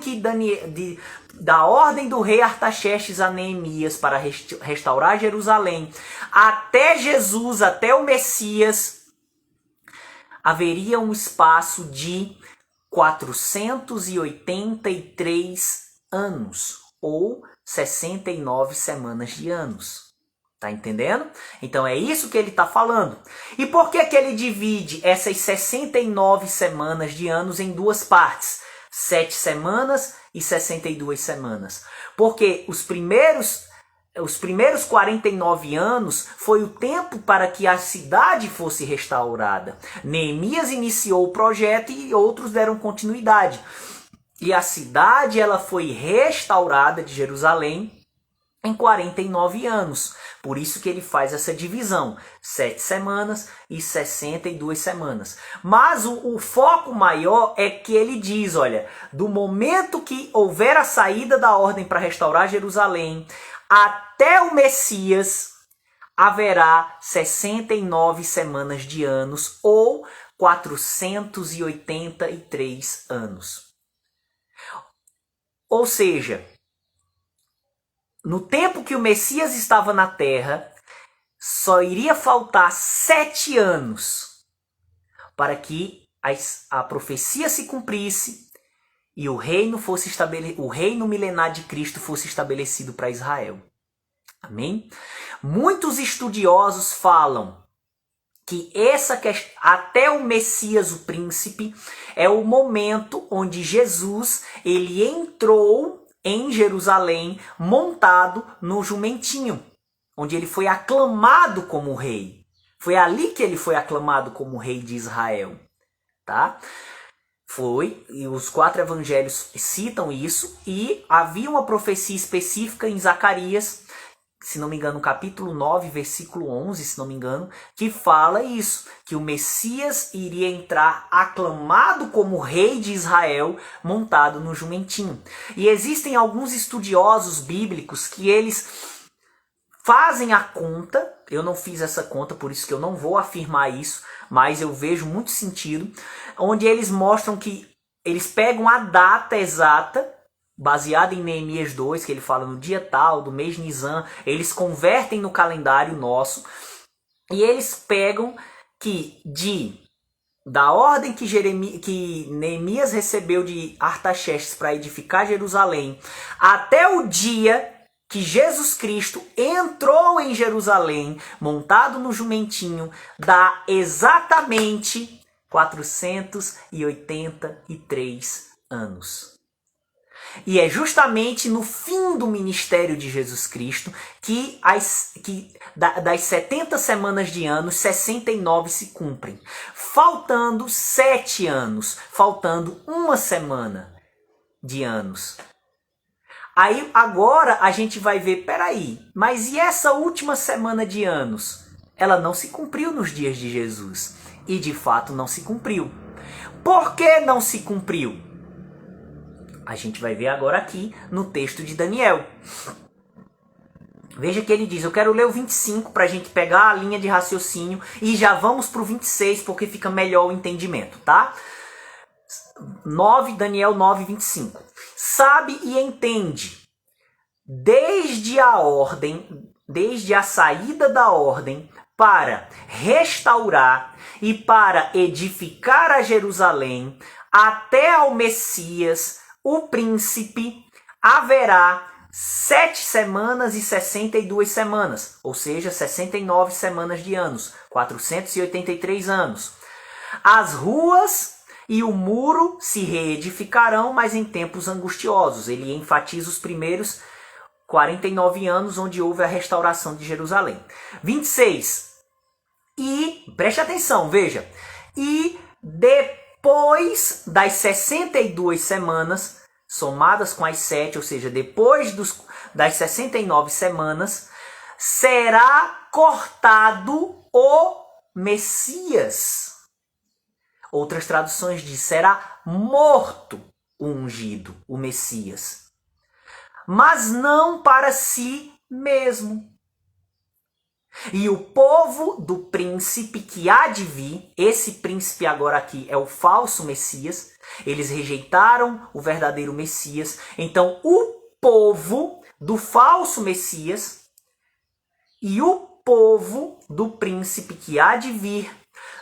do rei Artaxerxes a Neemias para restaurar Jerusalém, até Jesus, até o Messias, haveria um espaço de 483 anos, ou 69 semanas de anos. Tá entendendo? Então é isso que ele está falando. E por que ele divide essas 69 semanas de anos em duas partes? 7 semanas e 62 semanas. Porque os primeiros 49 anos foi o tempo para que a cidade fosse restaurada. Neemias iniciou o projeto e outros deram continuidade. E a cidade ela foi restaurada de Jerusalém em 49 anos. Por isso que ele faz essa divisão, 7 semanas e 62 semanas. Mas o foco maior é que ele diz, olha, do momento que houver a saída da ordem para restaurar Jerusalém, até o Messias, haverá 69 semanas de anos, ou 483 anos. Ou seja, no tempo que o Messias estava na terra, só iria faltar 7 anos para que a profecia se cumprisse e o reino milenar de Cristo fosse estabelecido para Israel. Amém? Muitos estudiosos falam que até o Messias, o príncipe, é o momento onde Jesus ele entrou em Jerusalém montado no jumentinho, onde ele foi aclamado como rei. Foi ali que ele foi aclamado como rei de Israel, tá? E os 4 evangelhos citam isso, e havia uma profecia específica em Zacarias, se não me engano, capítulo 9, versículo 11, se não me engano, que fala isso, que o Messias iria entrar aclamado como rei de Israel, montado no jumentinho. E existem alguns estudiosos bíblicos que eles fazem a conta, eu não fiz essa conta, por isso que eu não vou afirmar isso, mas eu vejo muito sentido, onde eles mostram que eles pegam a data exata, baseado em Neemias 2, que ele fala no dia tal, do mês Nisan, eles convertem no calendário nosso, e eles pegam que da ordem que Neemias recebeu de Artaxerxes para edificar Jerusalém, até o dia que Jesus Cristo entrou em Jerusalém, montado no jumentinho, dá exatamente 483 anos. E é justamente no fim do ministério de Jesus Cristo que das 70 semanas de anos, 69 se cumprem. Faltando 7 anos, faltando uma semana de anos. Aí agora a gente vai ver, peraí, mas e essa última semana de anos? Ela não se cumpriu nos dias de Jesus. E de fato não se cumpriu. Por que não se cumpriu? A gente vai ver agora aqui no texto de Daniel. Veja que ele diz, eu quero ler o 25 para a gente pegar a linha de raciocínio e já vamos para o 26 porque fica melhor o entendimento, tá? Daniel 9, 25. Sabe e entende, desde a saída da ordem para restaurar e para edificar a Jerusalém, até ao Messias, o príncipe, haverá 7 semanas e 62 semanas, ou seja, 69 semanas de anos, 483 anos. As ruas e o muro se reedificarão, mas em tempos angustiosos. Ele enfatiza os primeiros 49 anos, onde houve a restauração de Jerusalém. 26. E, preste atenção, veja. E depois das 62 semanas, somadas com as 7, ou seja, depois das 69 semanas, será cortado o Messias. Outras traduções dizem, será morto o ungido, o Messias. Mas não para si mesmo. E o povo do príncipe que há de vir, esse príncipe agora aqui é o falso Messias, eles rejeitaram o verdadeiro Messias. Então o povo do falso Messias e o povo do príncipe que há de vir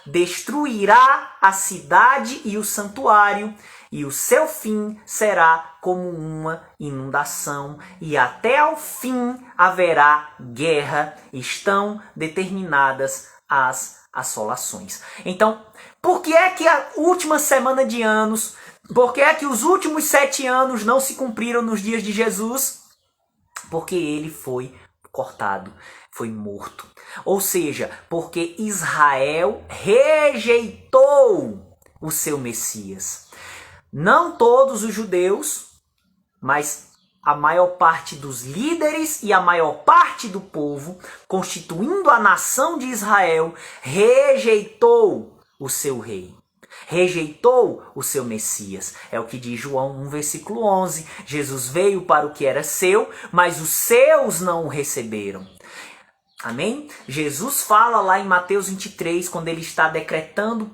destruirá a cidade e o santuário, e o seu fim será como uma inundação, e até ao fim haverá guerra. Estão determinadas as assolações. Então, por que é que a última semana de anos, por que é que os últimos 7 anos não se cumpriram nos dias de Jesus? Porque ele foi cortado, foi morto. Ou seja, porque Israel rejeitou o seu Messias. Não todos os judeus, mas a maior parte dos líderes e a maior parte do povo, constituindo a nação de Israel, rejeitou o seu rei. Rejeitou o seu Messias. É o que diz João 1, versículo 11. Jesus veio para o que era seu, mas os seus não o receberam. Amém? Jesus fala lá em Mateus 23, quando ele está decretando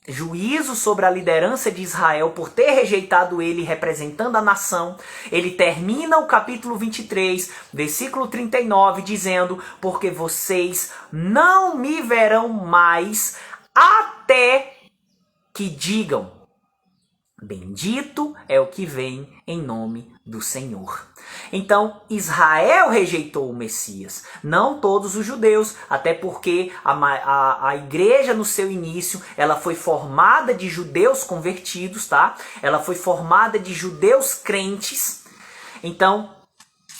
juízo sobre a liderança de Israel por ter rejeitado ele representando a nação. Ele termina o capítulo 23, versículo 39, dizendo: porque vocês não me verão mais até que digam: bendito é o que vem em nome do Senhor. Então, Israel rejeitou o Messias, não todos os judeus, até porque a igreja no seu início, ela foi formada de judeus convertidos, tá? Ela foi formada de judeus crentes. Então,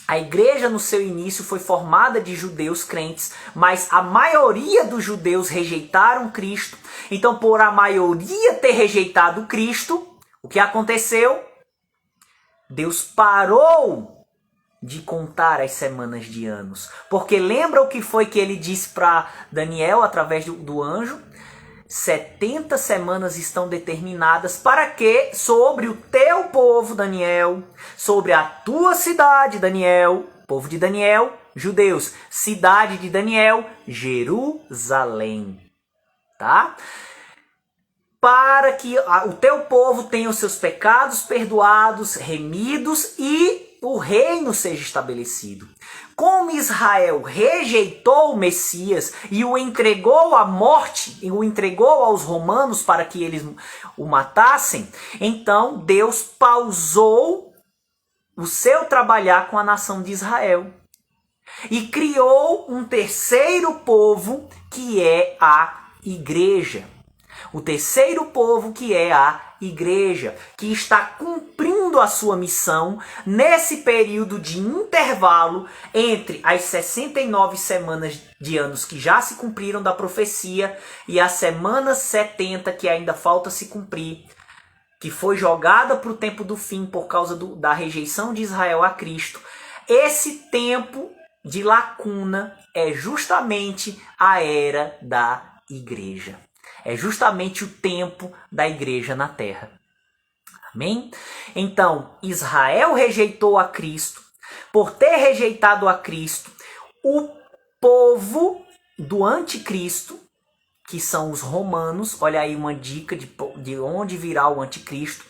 a igreja no seu início foi formada de judeus crentes, mas a maioria dos judeus rejeitaram Cristo. Então, por a maioria ter rejeitado Cristo, o que aconteceu? Deus parou de contar as semanas de anos. Porque lembra o que foi que ele disse para Daniel através do anjo? 70 semanas estão determinadas para que sobre o teu povo, Daniel, sobre a tua cidade, Daniel, povo de Daniel, judeus, cidade de Daniel, Jerusalém, tá? Para que o teu povo tenha os seus pecados perdoados, remidos e o reino seja estabelecido. Como Israel rejeitou o Messias e o entregou à morte, e o entregou aos romanos para que eles o matassem, então Deus pausou o seu trabalhar com a nação de Israel e criou um terceiro povo que é a igreja. O terceiro povo que é a igreja, que está cumprindo a sua missão nesse período de intervalo entre as 69 semanas de anos que já se cumpriram da profecia e a semana 70 que ainda falta se cumprir, que foi jogada para o tempo do fim por causa da rejeição de Israel a Cristo. Esse tempo de lacuna é justamente a era da igreja. É justamente o tempo da igreja na terra. Amém? Então, Israel rejeitou a Cristo. Por ter rejeitado a Cristo, o povo do anticristo, que são os romanos, olha aí uma dica de onde virá o anticristo.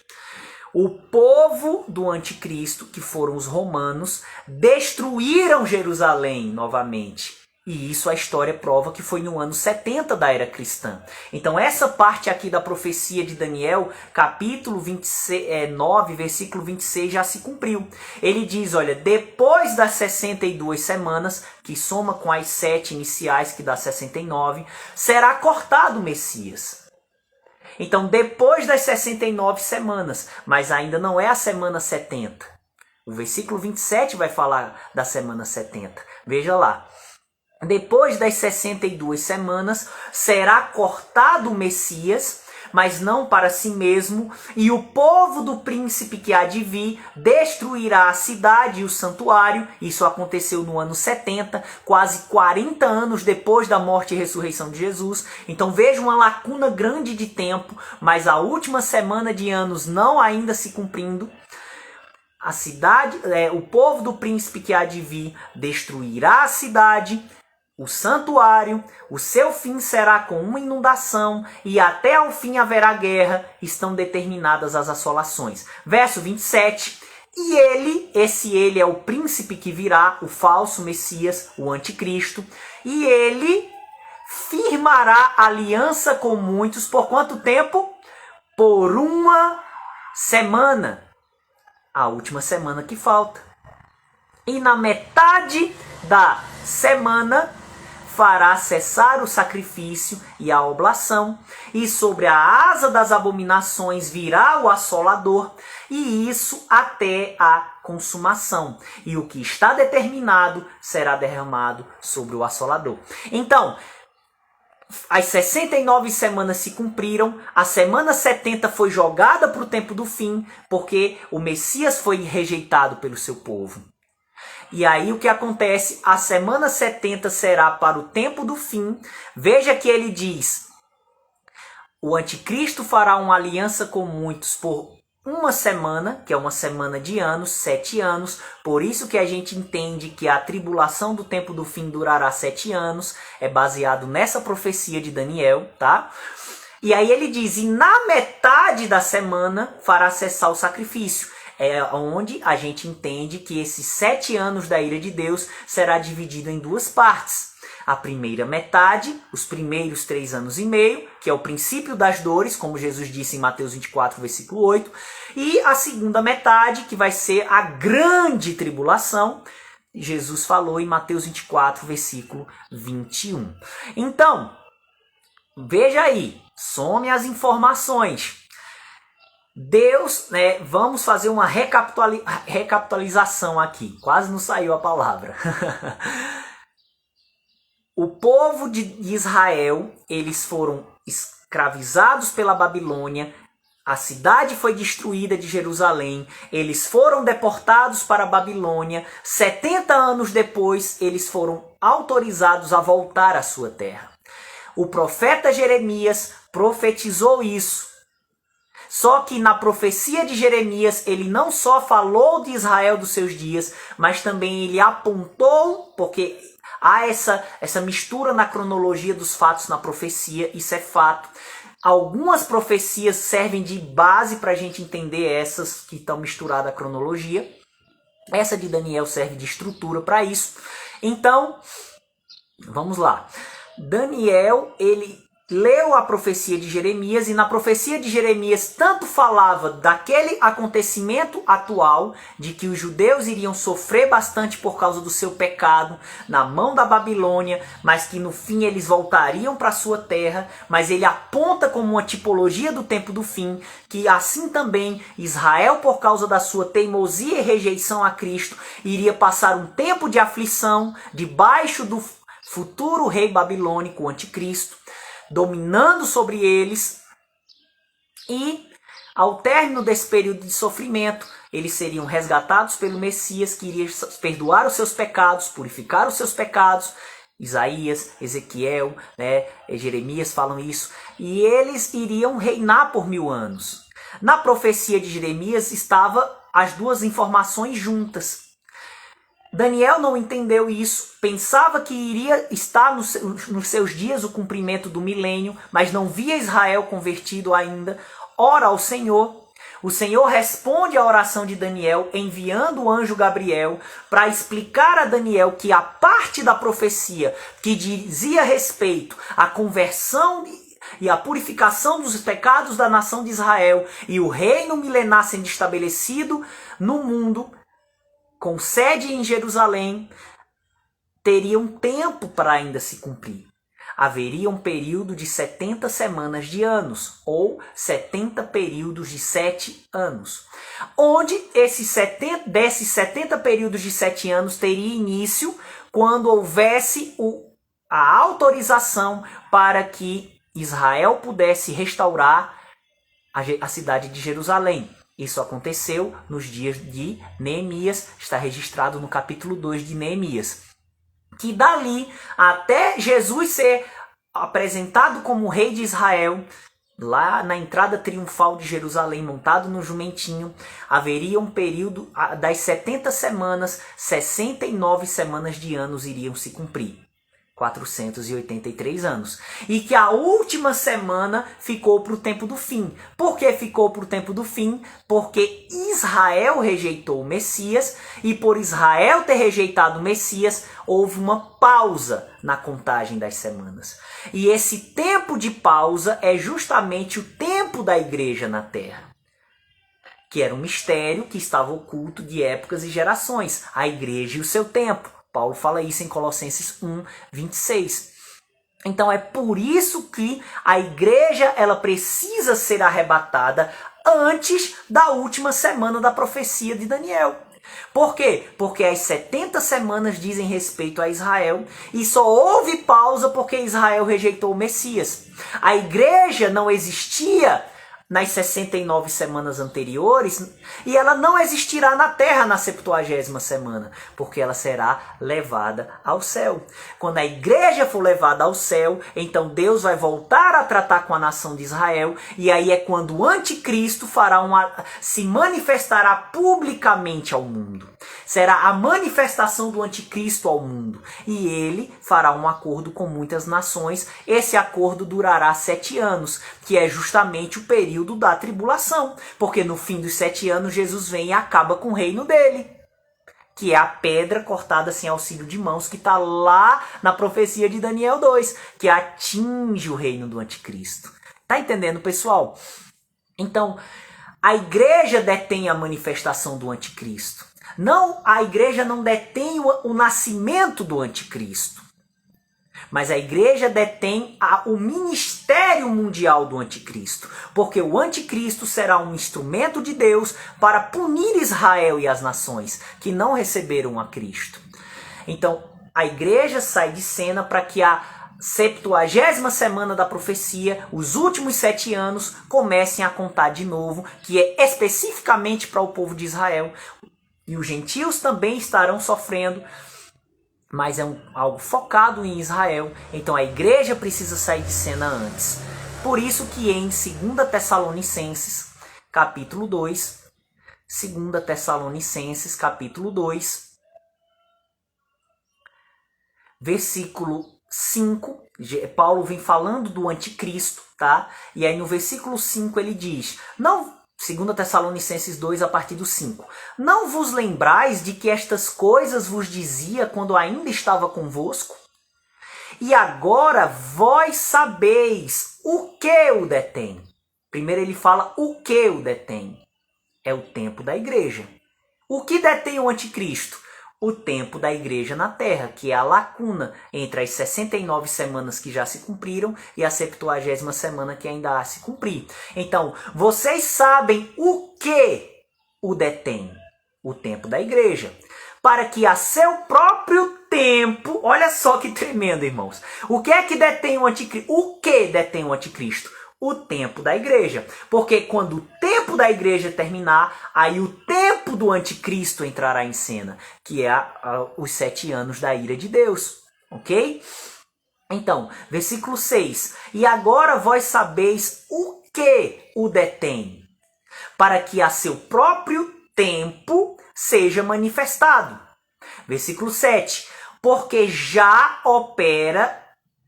O povo do anticristo, que foram os romanos, destruíram Jerusalém novamente. E isso a história prova que foi no ano 70 da era cristã. Então essa parte aqui da profecia de Daniel, capítulo 9, versículo 26, já se cumpriu. Ele diz, olha, depois das 62 semanas, que soma com as 7 iniciais, que dá 69, será cortado o Messias. Então depois das 69 semanas, mas ainda não é a semana 70. O versículo 27 vai falar da semana 70. Veja lá. Depois das 62 semanas, será cortado o Messias, mas não para si mesmo, e o povo do príncipe que há de vir destruirá a cidade e o santuário. Isso aconteceu no ano 70, quase 40 anos depois da morte e ressurreição de Jesus. Então veja uma lacuna grande de tempo, mas a última semana de anos não ainda se cumprindo. A cidade, o povo do príncipe que há de vir destruirá a cidade, o santuário, o seu fim será com uma inundação e até ao fim haverá guerra, estão determinadas as assolações. Verso 27, e ele é o príncipe que virá, o falso Messias, o anticristo, e ele firmará aliança com muitos por quanto tempo? Por uma semana, a última semana que falta. E na metade da semana fará cessar o sacrifício e a oblação, e sobre a asa das abominações virá o assolador, e isso até a consumação. E o que está determinado será derramado sobre o assolador. Então, as 69 semanas se cumpriram, a semana 70 foi jogada para o tempo do fim, porque o Messias foi rejeitado pelo seu povo. E aí o que acontece? A semana 70 será para o tempo do fim. Veja que ele diz, o anticristo fará uma aliança com muitos por uma semana, que é uma semana de anos, 7 anos. Por isso que a gente entende que a tribulação do tempo do fim durará 7 anos. É baseado nessa profecia de Daniel, tá? E aí ele diz, e na metade da semana fará cessar o sacrifício. É onde a gente entende que esses 7 anos da ira de Deus será dividido em 2 partes. A primeira metade, os primeiros 3 anos e meio, que é o princípio das dores, como Jesus disse em Mateus 24, versículo 8. E a segunda metade, que vai ser a grande tribulação, Jesus falou em Mateus 24, versículo 21. Então, veja aí, some as informações. Deus, vamos fazer uma recapitalização aqui. Quase não saiu a palavra. O povo de Israel, eles foram escravizados pela Babilônia. A cidade foi destruída de Jerusalém. Eles foram deportados para a Babilônia. 70 anos depois, eles foram autorizados a voltar à sua terra. O profeta Jeremias profetizou isso. Só que na profecia de Jeremias, ele não só falou de Israel dos seus dias, mas também ele apontou, porque há essa mistura na cronologia dos fatos na profecia, isso é fato. Algumas profecias servem de base para a gente entender essas que estão misturadas à cronologia. Essa de Daniel serve de estrutura para isso. Então, vamos lá. Daniel, ele leu a profecia de Jeremias, e na profecia de Jeremias tanto falava daquele acontecimento atual, de que os judeus iriam sofrer bastante por causa do seu pecado na mão da Babilônia, mas que no fim eles voltariam para a sua terra. Mas ele aponta como uma tipologia do tempo do fim, que assim também Israel, por causa da sua teimosia e rejeição a Cristo, iria passar um tempo de aflição debaixo do futuro rei babilônico, o anticristo, dominando sobre eles, e ao término desse período de sofrimento, eles seriam resgatados pelo Messias, que iria perdoar os seus pecados, purificar os seus pecados. Isaías, Ezequiel, Jeremias falam isso, e eles iriam reinar por 1000 anos. Na profecia de Jeremias estavam as duas informações juntas. Daniel não entendeu isso, pensava que iria estar nos seus dias o cumprimento do milênio, mas não via Israel convertido ainda. Ora ao Senhor. O Senhor responde à oração de Daniel, enviando o anjo Gabriel para explicar a Daniel que a parte da profecia que dizia respeito à conversão e à purificação dos pecados da nação de Israel e o reino milenar sendo estabelecido no mundo, com sede em Jerusalém, teria um tempo para ainda se cumprir. Haveria um período de 70 semanas de anos, ou 70 períodos de 7 anos. Onde desses 70 períodos de 7 anos teria início quando houvesse a autorização para que Israel pudesse restaurar a cidade de Jerusalém. Isso aconteceu nos dias de Neemias, está registrado no capítulo 2 de Neemias. Que dali até Jesus ser apresentado como rei de Israel, lá na entrada triunfal de Jerusalém, montado no jumentinho, haveria um período das 70 semanas, 69 semanas de anos iriam se cumprir. 483 anos. E que a última semana ficou para o tempo do fim. Por que ficou para o tempo do fim? Porque Israel rejeitou o Messias, e por Israel ter rejeitado o Messias, houve uma pausa na contagem das semanas. E esse tempo de pausa é justamente o tempo da igreja na terra, que era um mistério que estava oculto de épocas e gerações, a igreja e o seu tempo. Paulo fala isso em Colossenses 1, 26. Então é por isso que a igreja ela precisa ser arrebatada antes da última semana da profecia de Daniel. Por quê? Porque as 70 semanas dizem respeito a Israel e só houve pausa porque Israel rejeitou o Messias. A igreja não existia nas 69 semanas anteriores, e ela não existirá na terra na 70ª semana, porque ela será levada ao céu. Quando a igreja for levada ao céu, então Deus vai voltar a tratar com a nação de Israel, e aí é quando o anticristo se manifestará publicamente ao mundo. Será a manifestação do anticristo ao mundo, e ele fará um acordo com muitas nações. Esse acordo durará 7 anos, que é justamente o período da tribulação, porque no fim dos 7 anos Jesus vem e acaba com o reino dele, que é a pedra cortada sem auxílio de mãos, que está lá na profecia de Daniel 2, que atinge o reino do anticristo. Tá entendendo, pessoal? Então, a igreja detém a manifestação do anticristo. Não, a igreja não detém o nascimento do anticristo, mas a igreja detém o ministério mundial do anticristo, porque o anticristo será um instrumento de Deus para punir Israel e as nações que não receberam a Cristo. Então, a igreja sai de cena para que a 70ª semana da profecia, os últimos 7 anos, comecem a contar de novo, que é especificamente para o povo de Israel. E os gentios também estarão sofrendo, mas é algo focado em Israel. Então a igreja precisa sair de cena antes. Por isso que em 2 Tessalonicenses, capítulo 2, 2 Tessalonicenses, capítulo 2, versículo 5, Paulo vem falando do anticristo, tá? E aí no versículo 5 ele diz, 2 Tessalonicenses 2, a partir do 5. Não vos lembrais de que estas coisas vos dizia quando ainda estava convosco? E agora vós sabeis o que o detém. Primeiro ele fala o que o detém. É o tempo da igreja. O que detém o anticristo? O tempo da igreja na terra, que é a lacuna entre as 69 semanas que já se cumpriram e a 70ª semana que ainda há a se cumprir. Então, vocês sabem o que o detém? O tempo da igreja. Para que a seu próprio tempo, olha só que tremendo, irmãos. O que é que detém o anticristo? O que detém o anticristo? O tempo da igreja. Porque quando o tempo da igreja terminar, aí o tempo do anticristo entrará em cena, que é os 7 anos da ira de Deus. Ok? Então, versículo 6. E agora vós sabeis o que o detém, para que a seu próprio tempo seja manifestado. Versículo 7. Porque já opera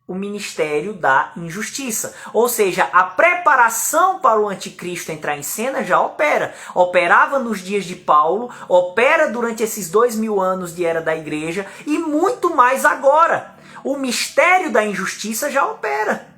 o ministério da injustiça. Ou seja, a preparação para o anticristo entrar em cena já opera. Operava nos dias de Paulo, opera durante esses 2000 anos de era da igreja e muito mais agora. O mistério da injustiça já opera.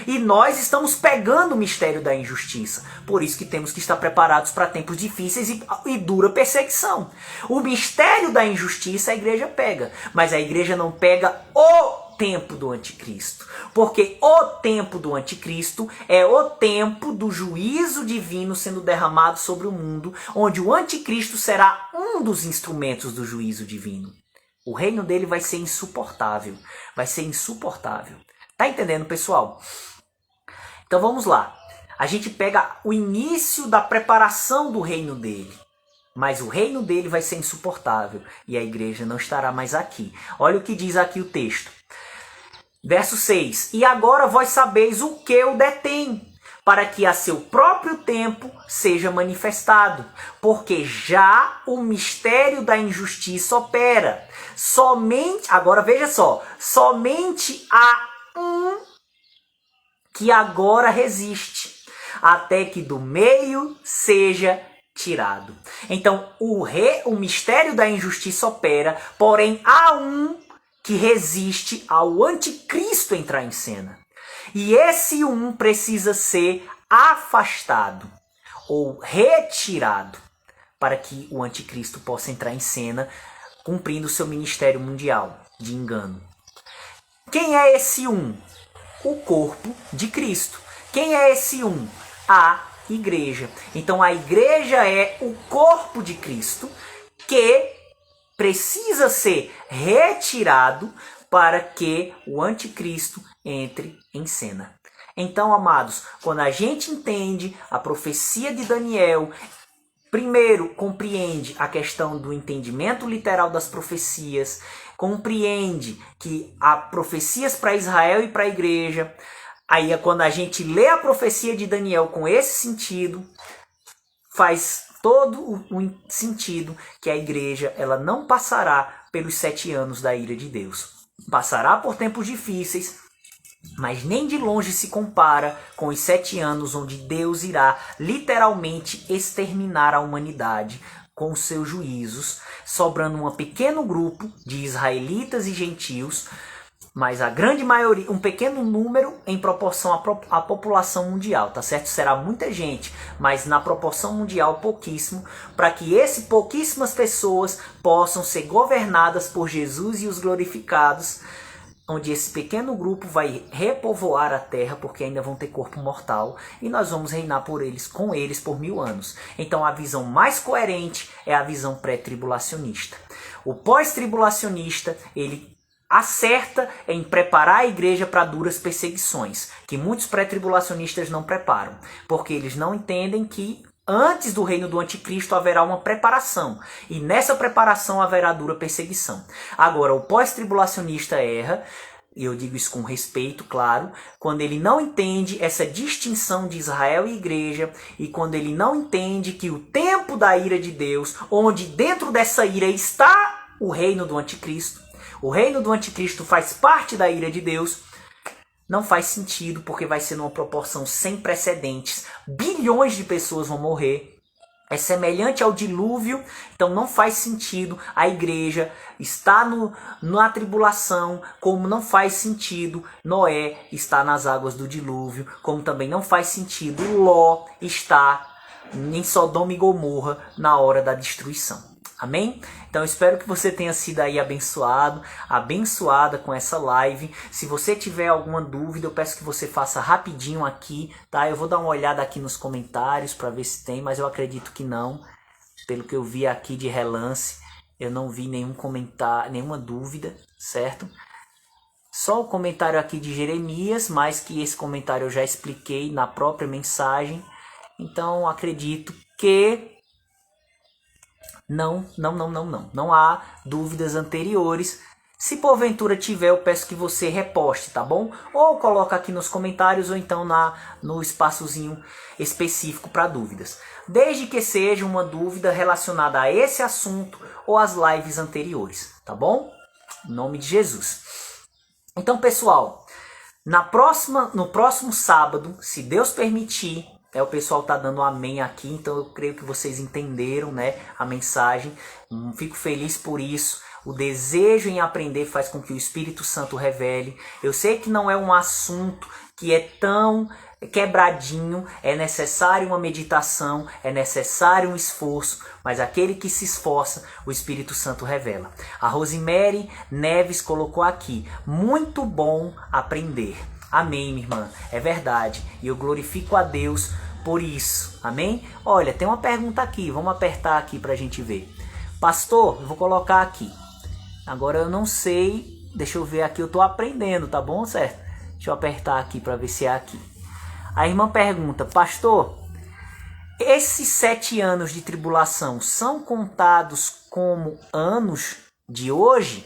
E nós estamos pegando o mistério da injustiça. Por isso que temos que estar preparados para tempos difíceis e dura perseguição. O mistério da injustiça a igreja pega, mas a igreja não pega o tempo do anticristo. Porque o tempo do anticristo é o tempo do juízo divino sendo derramado sobre o mundo, onde o anticristo será um dos instrumentos do juízo divino. O reino dele vai ser insuportável. Vai ser insuportável. Tá entendendo, pessoal? Então vamos lá. A gente pega o início da preparação do reino dele. Mas o reino dele vai ser insuportável. E a igreja não estará mais aqui. Olha o que diz aqui o texto. Verso 6. E agora vós sabeis o que o detém, para que a seu próprio tempo seja manifestado, porque já o mistério da injustiça opera. Somente, agora veja só, somente há um que agora resiste, até que do meio seja tirado. Então, o mistério da injustiça opera, porém há um que resiste ao anticristo entrar em cena. E esse um precisa ser afastado ou retirado para que o anticristo possa entrar em cena, cumprindo seu ministério mundial de engano. Quem é esse um? O corpo de Cristo. Quem é esse um? A igreja. Então a igreja é o corpo de Cristo que precisa ser retirado para que o anticristo entre em cena. Então, amados, quando a gente entende a profecia de Daniel, primeiro compreende a questão do entendimento literal das profecias, compreende que há profecias para Israel e para a igreja. Aí é quando a gente lê a profecia de Daniel com esse sentido, faz todo o sentido que a igreja ela não passará pelos 7 anos da ira de Deus. Passará por tempos difíceis, mas nem de longe se compara com os 7 anos onde Deus irá literalmente exterminar a humanidade com os seus juízos, sobrando um pequeno grupo de israelitas e gentios, mas a grande maioria, um pequeno número em proporção à população mundial, tá certo? Será muita gente, mas na proporção mundial pouquíssimo, para que pouquíssimas pessoas possam ser governadas por Jesus e os glorificados, onde esse pequeno grupo vai repovoar a terra, porque ainda vão ter corpo mortal, e nós vamos reinar com eles por 1000 anos. Então a visão mais coerente é a visão pré-tribulacionista. O pós-tribulacionista, ele acerta em preparar a igreja para duras perseguições, que muitos pré-tribulacionistas não preparam, porque eles não entendem que antes do reino do anticristo haverá uma preparação, e nessa preparação haverá dura perseguição. Agora, o pós-tribulacionista erra, e eu digo isso com respeito, claro, quando ele não entende essa distinção de Israel e igreja, e quando ele não entende que o tempo da ira de Deus, onde dentro dessa ira está o reino do anticristo, o reino do anticristo faz parte da ira de Deus, não faz sentido, porque vai ser numa proporção sem precedentes. Bilhões de pessoas vão morrer. É semelhante ao dilúvio, então não faz sentido a igreja estar na tribulação, como não faz sentido Noé estar nas águas do dilúvio, como também não faz sentido Ló estar em Sodoma e Gomorra na hora da destruição. Amém? Então espero que você tenha sido aí abençoada com essa live. Se você tiver alguma dúvida, eu peço que você faça rapidinho aqui, tá? Eu vou dar uma olhada aqui nos comentários para ver se tem, mas eu acredito que não. Pelo que eu vi aqui de relance, eu não vi nenhum comentário, nenhuma dúvida, certo? Só o comentário aqui de Jeremias, mas que esse comentário eu já expliquei na própria mensagem. Então acredito que não há dúvidas anteriores. Se porventura tiver, eu peço que você reposte, tá bom? Ou coloca aqui nos comentários, ou então no espaçozinho específico para dúvidas. Desde que seja uma dúvida relacionada a esse assunto ou às lives anteriores, tá bom? Em nome de Jesus. Então, pessoal, no próximo sábado, se Deus permitir, o pessoal tá dando amém aqui, então eu creio que vocês entenderam, né, a mensagem. Fico feliz por isso. O desejo em aprender faz com que o Espírito Santo revele. Eu sei que não é um assunto que é tão quebradinho, é necessário uma meditação, é necessário um esforço, mas aquele que se esforça, o Espírito Santo revela. A Rosemary Neves colocou aqui: muito bom aprender. Amém, minha irmã, é verdade, e eu glorifico a Deus por isso, amém? Olha, tem uma pergunta aqui, vamos apertar aqui pra gente ver. Pastor, eu vou colocar aqui, agora eu não sei, deixa eu ver aqui, eu tô aprendendo, tá bom, certo? Deixa eu apertar aqui pra ver se é aqui. A irmã pergunta: pastor, esses 7 anos de tribulação são contados como anos de hoje?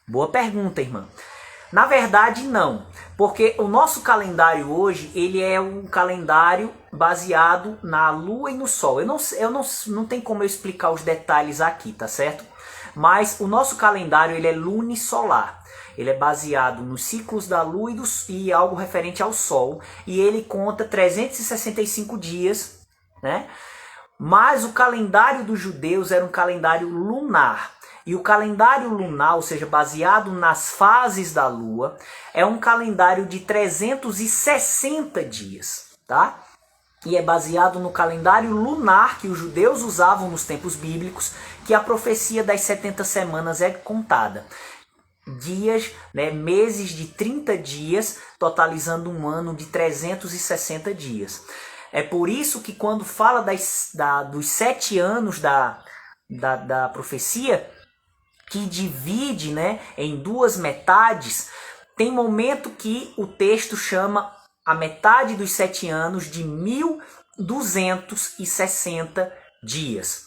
Boa pergunta, irmã. Na verdade, não. Porque o nosso calendário hoje, ele é um calendário baseado na Lua e no Sol. Não tem como eu explicar os detalhes aqui, tá certo? Mas o nosso calendário, ele é lunisolar. Ele é baseado nos ciclos da Lua e algo referente ao Sol. E ele conta 365 dias, né? Mas o calendário dos judeus era um calendário lunar. E o calendário lunar, ou seja, baseado nas fases da Lua, é um calendário de 360 dias, tá? E é baseado no calendário lunar que os judeus usavam nos tempos bíblicos, que a profecia das 70 semanas é contada. Dias, né, meses de 30 dias, totalizando um ano de 360 dias. É por isso que quando fala dos 7 anos da profecia, que divide, né, em 2 metades, tem momento que o texto chama a metade dos 7 anos de 1260 dias.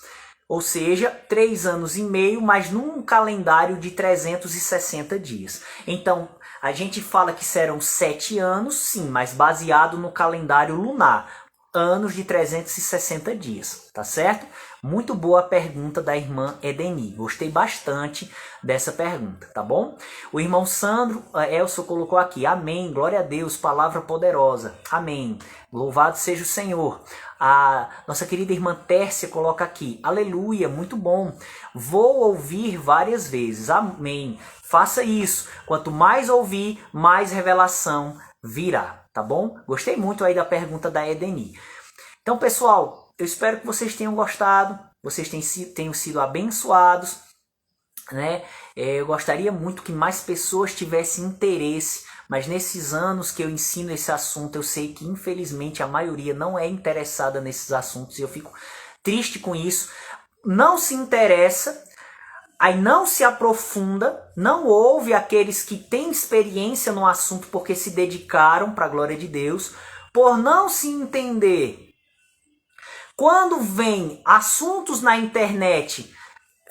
Ou seja, 3 anos e meio, mas num calendário de 360 dias. Então, a gente fala que serão 7 anos, sim, mas baseado no calendário lunar. Anos de 360 dias, tá certo? Muito boa a pergunta da irmã Edeni. Gostei bastante dessa pergunta, tá bom? O irmão Sandro Elson colocou aqui, amém, glória a Deus, palavra poderosa, amém, louvado seja o Senhor. A nossa querida irmã Tércia coloca aqui, aleluia, muito bom, vou ouvir várias vezes, amém. Faça isso, quanto mais ouvir, mais revelação virá, tá bom? Gostei muito aí da pergunta da Edeni. Então, pessoal, eu espero que vocês tenham gostado, vocês tenham sido abençoados, né? Eu gostaria muito que mais pessoas tivessem interesse, mas nesses anos que eu ensino esse assunto, eu sei que infelizmente a maioria não é interessada nesses assuntos e eu fico triste com isso. Não se interessa, aí não se aprofunda, não ouve aqueles que têm experiência no assunto porque se dedicaram para a glória de Deus, por não se entender. Quando vem assuntos na internet,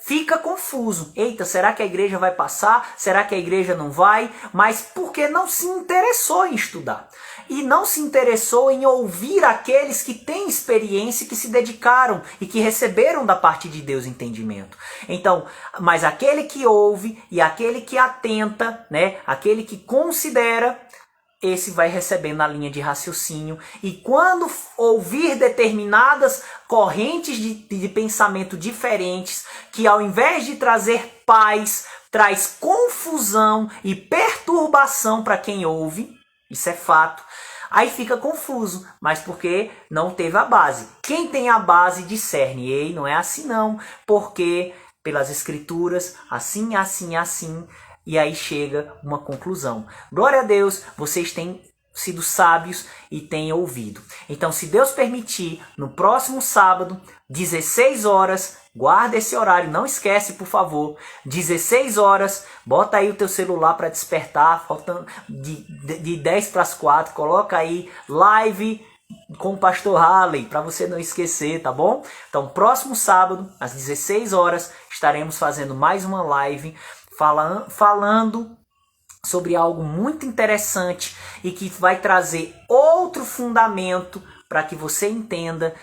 fica confuso. Eita, será que a igreja vai passar? Será que a igreja não vai? Mas porque não se interessou em estudar. E não se interessou em ouvir aqueles que têm experiência, que se dedicaram e que receberam da parte de Deus entendimento. Então, mas aquele que ouve e aquele que atenta, né, aquele que considera, esse vai recebendo na linha de raciocínio. E quando ouvir determinadas correntes de pensamento diferentes, que ao invés de trazer paz, traz confusão e perturbação para quem ouve, isso é fato, aí fica confuso, mas porque não teve a base. Quem tem a base discerne, ei, não é assim não, porque pelas escrituras, assim, assim, assim, e aí chega uma conclusão. Glória a Deus, vocês têm sido sábios e têm ouvido. Então, se Deus permitir, no próximo sábado, 16 horas, guarda esse horário, não esquece, por favor. 16 horas, bota aí o teu celular para despertar, faltando de 10 para as 4, coloca aí live com o pastor Halley, para você não esquecer, tá bom? Então, próximo sábado, às 16 horas, estaremos fazendo mais uma live falando sobre algo muito interessante e que vai trazer outro fundamento para que você entenda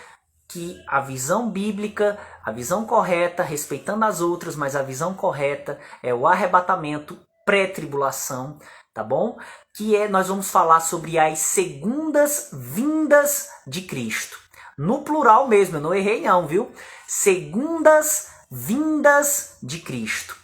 que a visão bíblica, a visão correta, respeitando as outras, mas a visão correta é o arrebatamento pré-tribulação, tá bom? Nós vamos falar sobre as segundas vindas de Cristo. No plural mesmo, eu não errei não, viu? Segundas vindas de Cristo.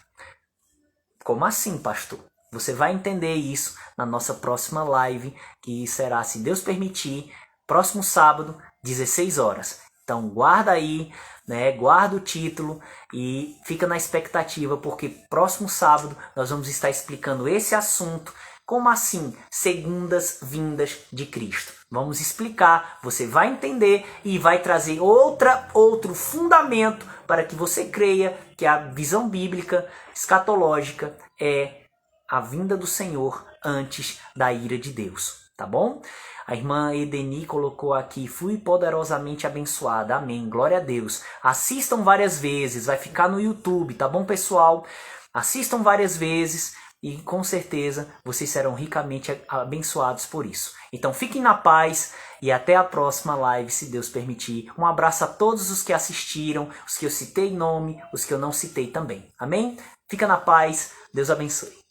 Como assim, pastor? Você vai entender isso na nossa próxima live, que será, se Deus permitir, próximo sábado, 16 horas. Então guarda aí, né? Guarda o título e fica na expectativa, porque próximo sábado nós vamos estar explicando esse assunto. Como assim, segundas vindas de Cristo? Vamos explicar, você vai entender e vai trazer outro fundamento para que você creia que a visão bíblica escatológica é a vinda do Senhor antes da ira de Deus, tá bom? A irmã Edeni colocou aqui, fui poderosamente abençoada, amém, glória a Deus. Assistam várias vezes, vai ficar no YouTube, tá bom, pessoal? Assistam várias vezes, e com certeza vocês serão ricamente abençoados por isso. Então fiquem na paz e até a próxima live, se Deus permitir. Um abraço a todos os que assistiram, os que eu citei nome, os que eu não citei também. Amém? Fica na paz, Deus abençoe.